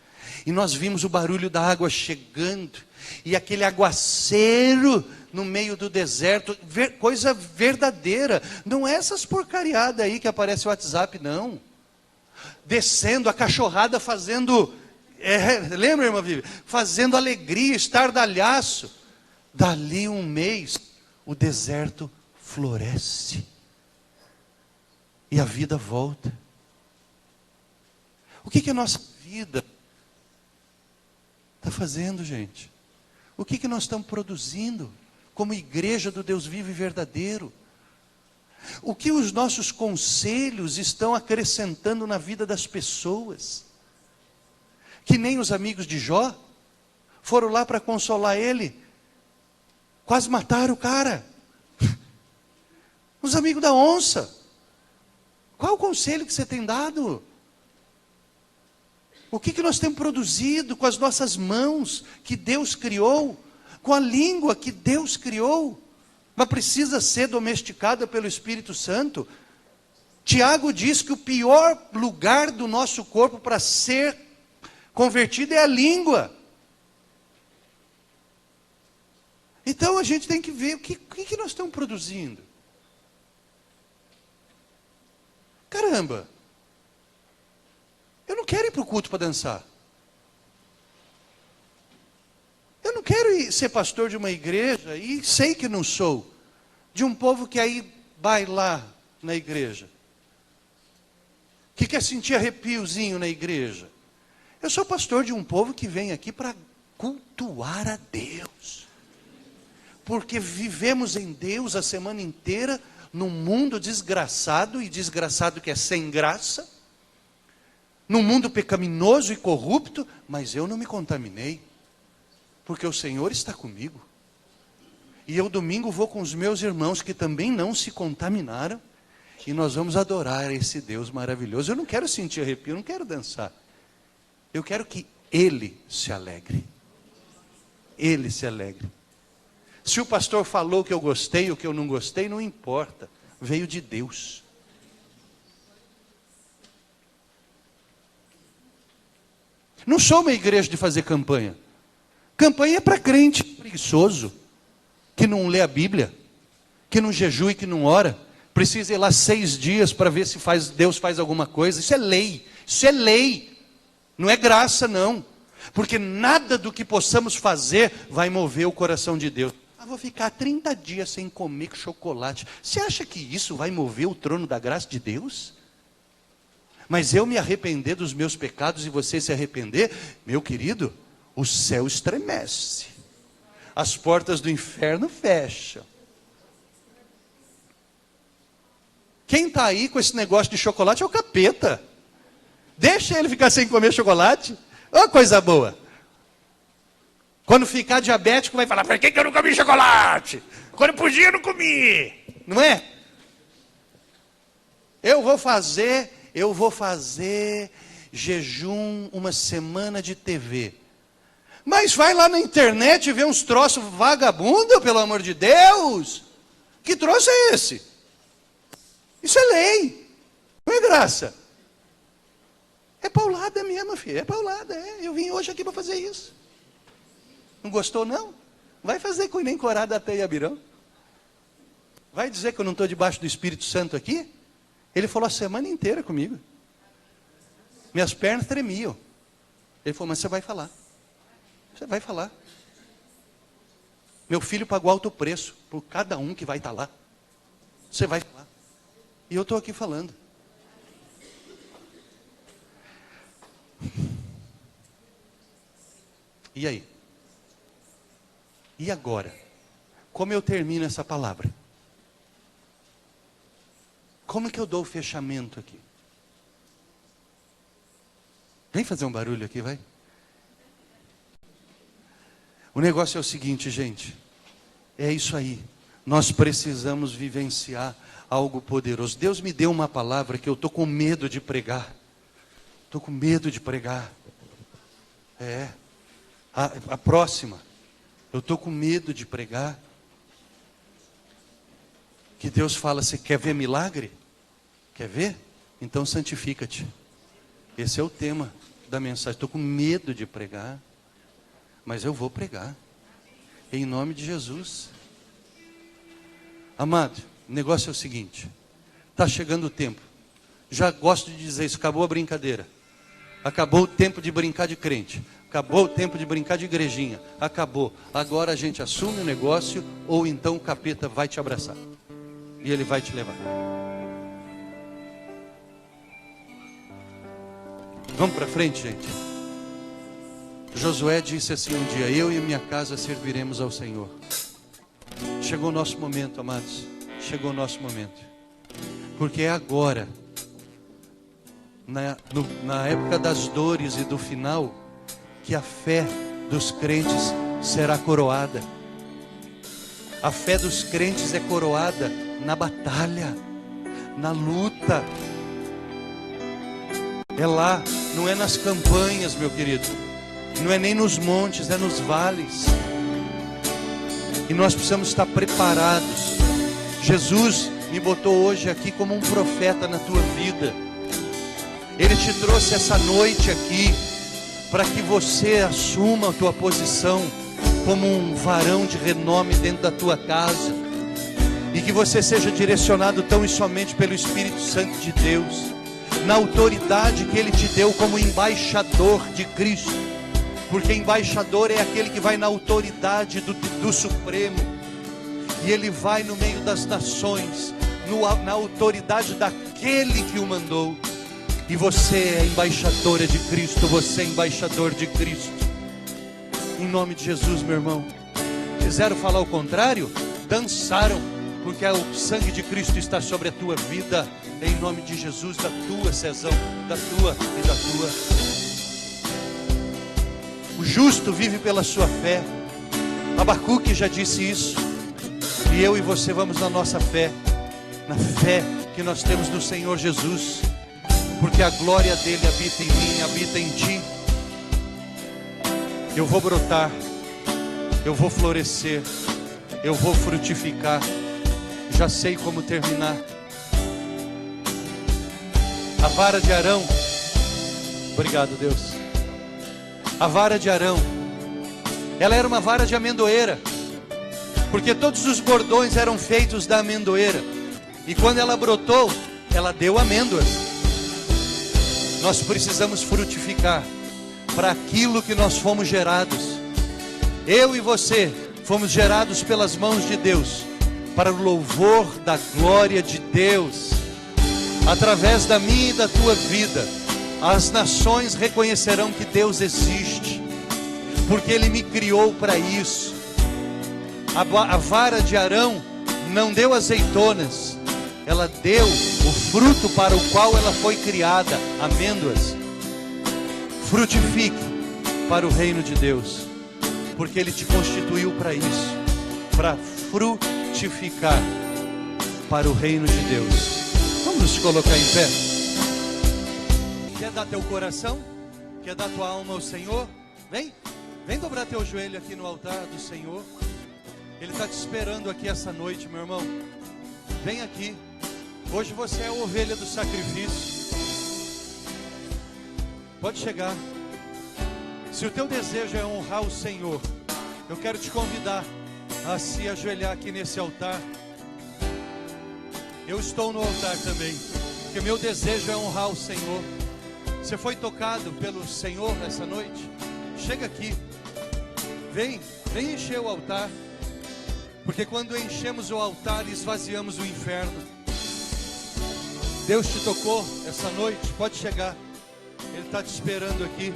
e nós vimos o barulho da água chegando, e aquele aguaceiro no meio do deserto, coisa verdadeira, não é essas porcariadas aí que aparece no WhatsApp, não. Descendo, a cachorrada fazendo, lembra, irmã Vivi? Fazendo alegria, estardalhaço. Dali um mês, o deserto floresce. E a vida volta. O que a nossa vida está fazendo, gente? O que nós estamos produzindo como igreja do Deus vivo e verdadeiro? O que os nossos conselhos estão acrescentando na vida das pessoas? Que nem os amigos de Jó foram lá para consolar ele, quase mataram o cara. Os amigos da onça. Qual o conselho que você tem dado? O que nós temos produzido com as nossas mãos que Deus criou, com a língua que Deus criou, mas precisa ser domesticada pelo Espírito Santo? Tiago diz que o pior lugar do nosso corpo para ser convertido é a língua. Então a gente tem que ver o que nós estamos produzindo. Caramba, eu não quero ir para o culto para dançar. Eu não quero ser pastor de uma igreja, e sei que não sou, de um povo que aí vai lá na igreja, que quer sentir arrepiozinho na igreja. Eu sou pastor de um povo que vem aqui para cultuar a Deus, porque vivemos em Deus a semana inteira, num mundo desgraçado, e desgraçado que é sem graça, num mundo pecaminoso e corrupto, mas eu não me contaminei, porque o Senhor está comigo. E eu domingo vou com os meus irmãos que também não se contaminaram, e nós vamos adorar esse Deus maravilhoso. Eu não quero sentir arrepio, eu não quero dançar. Eu quero que Ele se alegre. Ele se alegre. Se o pastor falou que eu gostei ou que eu não gostei, não importa. Veio de Deus. Não sou uma igreja de fazer campanha. Campanha é para crente preguiçoso, que não lê a Bíblia, que não jejua e que não ora. Precisa ir lá 6 dias para ver se Deus faz alguma coisa. Isso é lei. Isso é lei. Não é graça, não. Porque nada do que possamos fazer vai mover o coração de Deus. Vou ficar 30 dias sem comer chocolate. Você acha que isso vai mover o trono da graça de Deus? Mas eu me arrepender dos meus pecados e você se arrepender, meu querido, o céu estremece. As portas do inferno fecham. Quem está aí com esse negócio de chocolate é o capeta. Deixa ele ficar sem comer chocolate. Ô, coisa boa. Quando ficar diabético vai falar, por que eu não comi chocolate? Quando podia eu não comi. Não é? Eu vou fazer jejum uma semana de TV. Mas vai lá na internet e vê uns troços vagabundo, pelo amor de Deus. Que troço é esse? Isso é lei. Não é graça. É paulada mesmo, filho. É paulada, é. Eu vim hoje aqui para fazer isso. Não gostou, não? Vai fazer com nem corada até Iabirão. Vai dizer que eu não estou debaixo do Espírito Santo aqui? Ele falou a semana inteira comigo. Minhas pernas tremiam. Ele falou, mas você vai falar. Você vai falar. Meu filho pagou alto preço por cada um que vai estar lá. Você vai falar. E eu estou aqui falando. E aí? E agora? Como eu termino essa palavra? Como é que eu dou o fechamento aqui? Vem fazer um barulho aqui, vai. O negócio é o seguinte, gente. É isso aí. Nós precisamos vivenciar algo poderoso. Deus me deu uma palavra que eu estou com medo de pregar. Estou com medo de pregar. A próxima. Eu estou com medo de pregar. Que Deus fala, você quer ver milagre? Quer ver? Então santifica-te. Esse é o tema da mensagem. Estou com medo de pregar. Mas eu vou pregar. Em nome de Jesus. Amado, o negócio é o seguinte. Está chegando o tempo. Já gosto de dizer isso. Acabou a brincadeira. Acabou o tempo de brincar de crente. Acabou o tempo de brincar de igrejinha. Acabou. Agora a gente assume o negócio, ou então o capeta vai te abraçar. E ele vai te levar. Vamos para frente, gente. Josué disse assim um dia, eu e minha casa serviremos ao Senhor. Chegou o nosso momento, amados. Chegou o nosso momento. Porque é agora, na época das dores e do final, que a fé dos crentes será coroada. A fé dos crentes é coroada na batalha, na luta. É lá, não é nas campanhas, meu querido. Não é nem nos montes, é nos vales. E nós precisamos estar preparados. Jesus me botou hoje aqui como um profeta na tua vida. Ele te trouxe essa noite aqui para que você assuma a tua posição como um varão de renome dentro da tua casa. E que você seja direcionado tão e somente pelo Espírito Santo de Deus, na autoridade que Ele te deu como embaixador de Cristo. Porque embaixador é aquele que vai na autoridade do Supremo. e ele vai no meio das nações, na autoridade daquele que o mandou. E você é embaixadora de Cristo, você é embaixador de Cristo. Em nome de Jesus, meu irmão. Quiseram falar o contrário? Dançaram, porque o sangue de Cristo está sobre a tua vida. Em nome de Jesus, da tua, Cezão, da tua e da tua. O justo vive pela sua fé. Abacuque já disse isso. E eu e você vamos na nossa fé, na fé que nós temos no Senhor Jesus, porque a glória dele habita em mim, habita em ti. Eu vou brotar, eu vou florescer, eu vou frutificar. Já sei como terminar. A vara de Arão, obrigado Deus. A vara de Arão, ela era uma vara de amendoeira, porque todos os bordões eram feitos da amendoeira. E quando ela brotou, ela deu amêndoas. Nós precisamos frutificar para aquilo que nós fomos gerados. Eu e você fomos gerados pelas mãos de Deus, para o louvor da glória de Deus. Através da minha e da tua vida, as nações reconhecerão que Deus existe, porque Ele me criou para isso. A vara de Arão não deu azeitonas, ela deu o fruto para o qual ela foi criada, amêndoas. Frutifique para o reino de Deus, porque Ele te constituiu para isso, para frutificar para o reino de Deus. Vamos nos colocar em pé. Quer dar teu coração? Quer dar tua alma ao Senhor? Vem dobrar teu joelho aqui no altar do Senhor. Ele está te esperando aqui essa noite, meu irmão. Vem aqui. Hoje você é a ovelha do sacrifício. Pode chegar. Se o teu desejo é honrar o Senhor, eu quero te convidar a se ajoelhar aqui nesse altar. Eu estou no altar também, porque meu desejo é honrar o Senhor. Você foi tocado pelo Senhor nessa noite? Chega aqui. Vem encher o altar. Porque quando enchemos o altar, esvaziamos o inferno. Deus te tocou essa noite, pode chegar. Ele está te esperando aqui.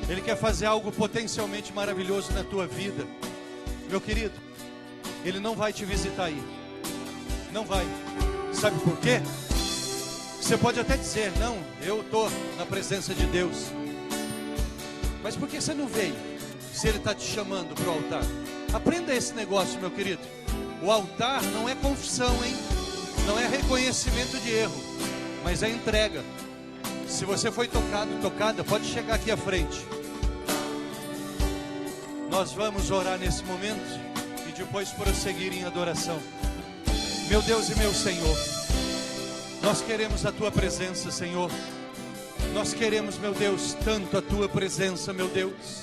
Ele quer fazer algo potencialmente maravilhoso na tua vida. Meu querido, Ele não vai te visitar aí. Não vai. Sabe por quê? Você pode até dizer, não, eu estou na presença de Deus. Mas por que você não veio? Se Ele está te chamando para o altar. Aprenda esse negócio, meu querido. O altar não é confissão, hein? Não é reconhecimento de erro, mas é entrega. Se você foi tocado, tocada, pode chegar aqui à frente. Nós vamos orar nesse momento e depois prosseguir em adoração. Meu Deus e meu Senhor, nós queremos a Tua presença, Senhor. Nós queremos, meu Deus, tanto a Tua presença, meu Deus,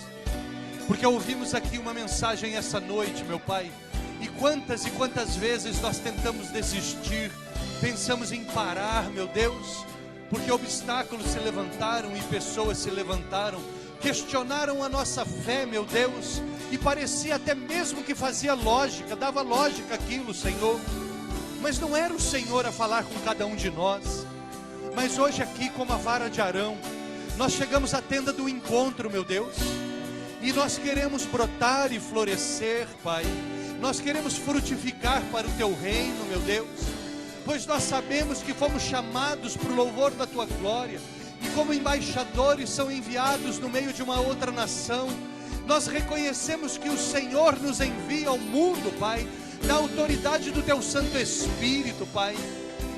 porque ouvimos aqui uma mensagem essa noite, meu Pai. E quantas vezes nós tentamos desistir, pensamos em parar, meu Deus, porque obstáculos se levantaram e pessoas se levantaram, questionaram a nossa fé, meu Deus, e parecia até mesmo que fazia lógica, dava lógica aquilo, Senhor, mas não era o Senhor a falar com cada um de nós. Mas hoje aqui, como a vara de Arão, nós chegamos à tenda do encontro, meu Deus, e nós queremos brotar e florescer, Pai. Nós queremos frutificar para o Teu reino, meu Deus, pois nós sabemos que fomos chamados para o louvor da Tua glória, e como embaixadores são enviados no meio de uma outra nação. Nós reconhecemos que o Senhor nos envia ao mundo, Pai, na autoridade do Teu Santo Espírito, Pai.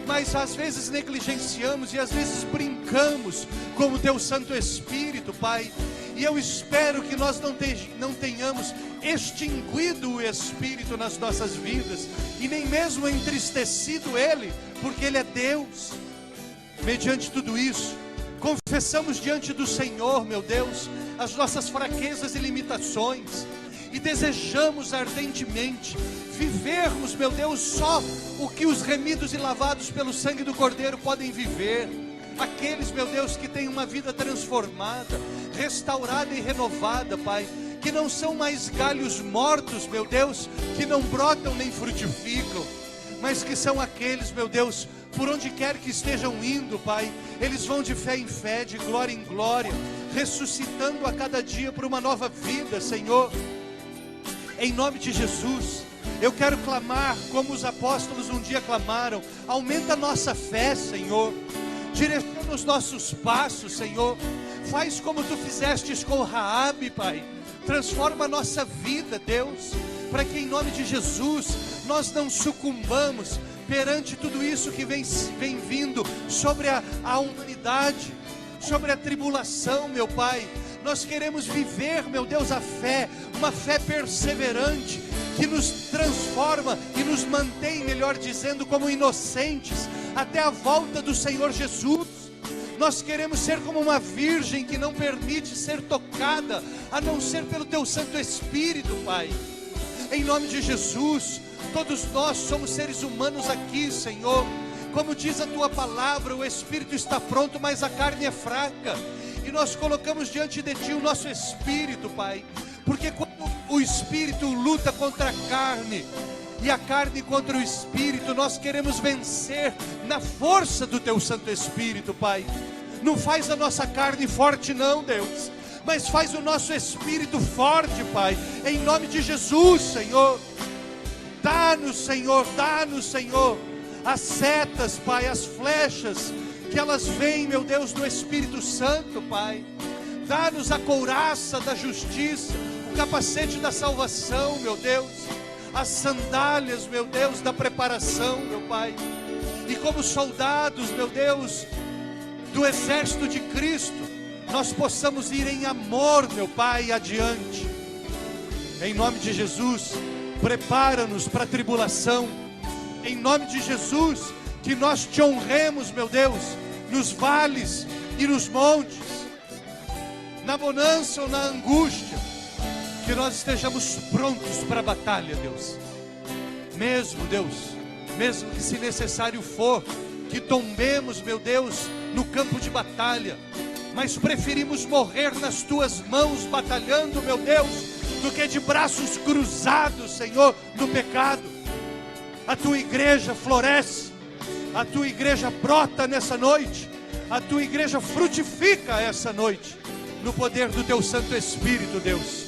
Mas às vezes negligenciamos e às vezes brincamos com o Teu Santo Espírito, Pai. E eu espero que nós não tenhamos extinguido o Espírito nas nossas vidas, e nem mesmo entristecido Ele, porque Ele é Deus. Mediante tudo isso, confessamos diante do Senhor, meu Deus, as nossas fraquezas e limitações, e desejamos ardentemente vivermos, meu Deus, só o que os remidos e lavados pelo sangue do Cordeiro podem viver. Aqueles, meu Deus, que têm uma vida transformada, restaurada e renovada, Pai, que não são mais galhos mortos, meu Deus, que não brotam nem frutificam, mas que são aqueles, meu Deus, por onde quer que estejam indo, Pai, eles vão de fé em fé, de glória em glória, ressuscitando a cada dia para uma nova vida, Senhor. Em nome de Jesus, eu quero clamar como os apóstolos um dia clamaram: aumenta a nossa fé, Senhor, direciona os nossos passos, Senhor, faz como tu fizestes com Raabe, Pai, transforma a nossa vida, Deus, para que em nome de Jesus nós não sucumbamos perante tudo isso que vem vindo sobre a humanidade, sobre a tribulação, meu Pai. Nós queremos viver, meu Deus, a fé, uma fé perseverante, que nos transforma e nos mantém, melhor dizendo, como inocentes, até a volta do Senhor Jesus. Nós queremos ser como uma virgem que não permite ser tocada, a não ser pelo Teu Santo Espírito, Pai. Em nome de Jesus, todos nós somos seres humanos aqui, Senhor. Como diz a Tua palavra, o Espírito está pronto, mas a carne é fraca. E nós colocamos diante de Ti o nosso Espírito, Pai. Porque quando o Espírito luta contra a carne, e a carne contra o Espírito, nós queremos vencer na força do Teu Santo Espírito, Pai. Não faz a nossa carne forte não, Deus, mas faz o nosso Espírito forte, Pai. Em nome de Jesus, Senhor. Dá-nos, Senhor, as setas, Pai, as flechas, que elas vêm, meu Deus, do Espírito Santo, Pai. Dá-nos a couraça da justiça, o capacete da salvação, meu Deus, as sandálias, meu Deus, da preparação, meu Pai. E como soldados, meu Deus, do exército de Cristo, nós possamos ir em amor, meu Pai, adiante. Em nome de Jesus, prepara-nos para a tribulação. Em nome de Jesus, que nós Te honremos, meu Deus, nos vales e nos montes, na bonança ou na angústia, que nós estejamos prontos para a batalha, Deus. Mesmo, Deus, mesmo que se necessário for, que tombemos, meu Deus, no campo de batalha, mas preferimos morrer nas Tuas mãos, batalhando, meu Deus, do que de braços cruzados, Senhor, no pecado. A Tua igreja floresce, a Tua igreja brota nessa noite, a Tua igreja frutifica essa noite, no poder do Teu Santo Espírito, Deus.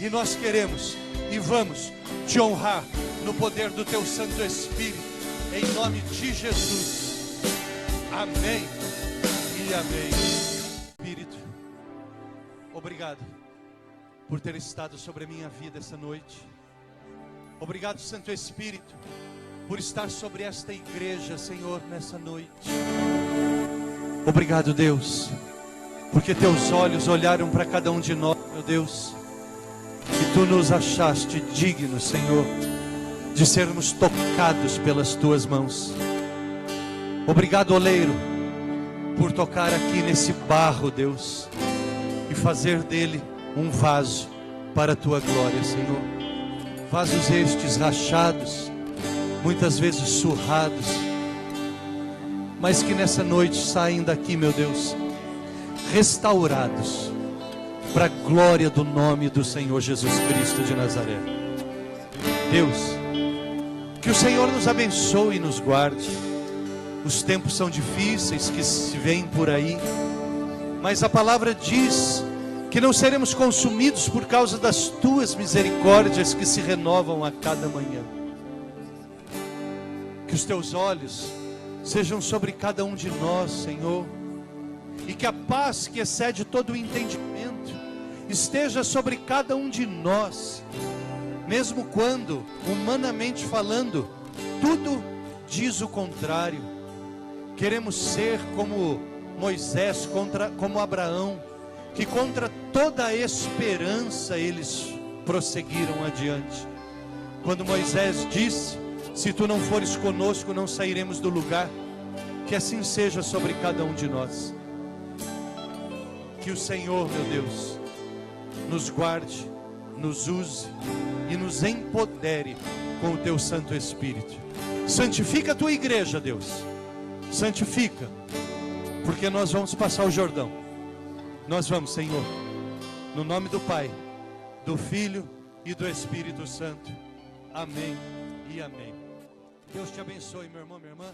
E nós queremos e vamos Te honrar no poder do Teu Santo Espírito, em nome de Jesus. Amém e amém. Espírito, obrigado por ter estado sobre a minha vida essa noite. Obrigado, Santo Espírito, por estar sobre esta igreja, Senhor, nessa noite. Obrigado, Deus, porque Teus olhos olharam para cada um de nós, meu Deus, e Tu nos achaste dignos, Senhor, de sermos tocados pelas Tuas mãos. Obrigado, oleiro, por tocar aqui nesse barro, Deus, e fazer dele um vaso para a Tua glória, Senhor. Vasos estes rachados, muitas vezes surrados, mas que nessa noite saem daqui, meu Deus, restaurados para a glória do nome do Senhor Jesus Cristo de Nazaré. Deus, que o Senhor nos abençoe e nos guarde. Os tempos são difíceis que se vêm por aí, mas a palavra diz que não seremos consumidos por causa das Tuas misericórdias que se renovam a cada manhã. Que os Teus olhos sejam sobre cada um de nós, Senhor, e que a paz que excede todo o entendimento esteja sobre cada um de nós, mesmo quando, humanamente falando, tudo diz o contrário. Queremos ser como Moisés, como Abraão, que contra toda a esperança eles prosseguiram adiante. Quando Moisés disse: se Tu não fores conosco, não sairemos do lugar. Que assim seja sobre cada um de nós. Que o Senhor, meu Deus, nos guarde, nos use e nos empodere com o Teu Santo Espírito. Santifica a Tua igreja, Deus. Santifica, porque nós vamos passar o Jordão. Nós vamos, Senhor, no nome do Pai, do Filho e do Espírito Santo. Amém e amém. Deus te abençoe, meu irmão, minha irmã.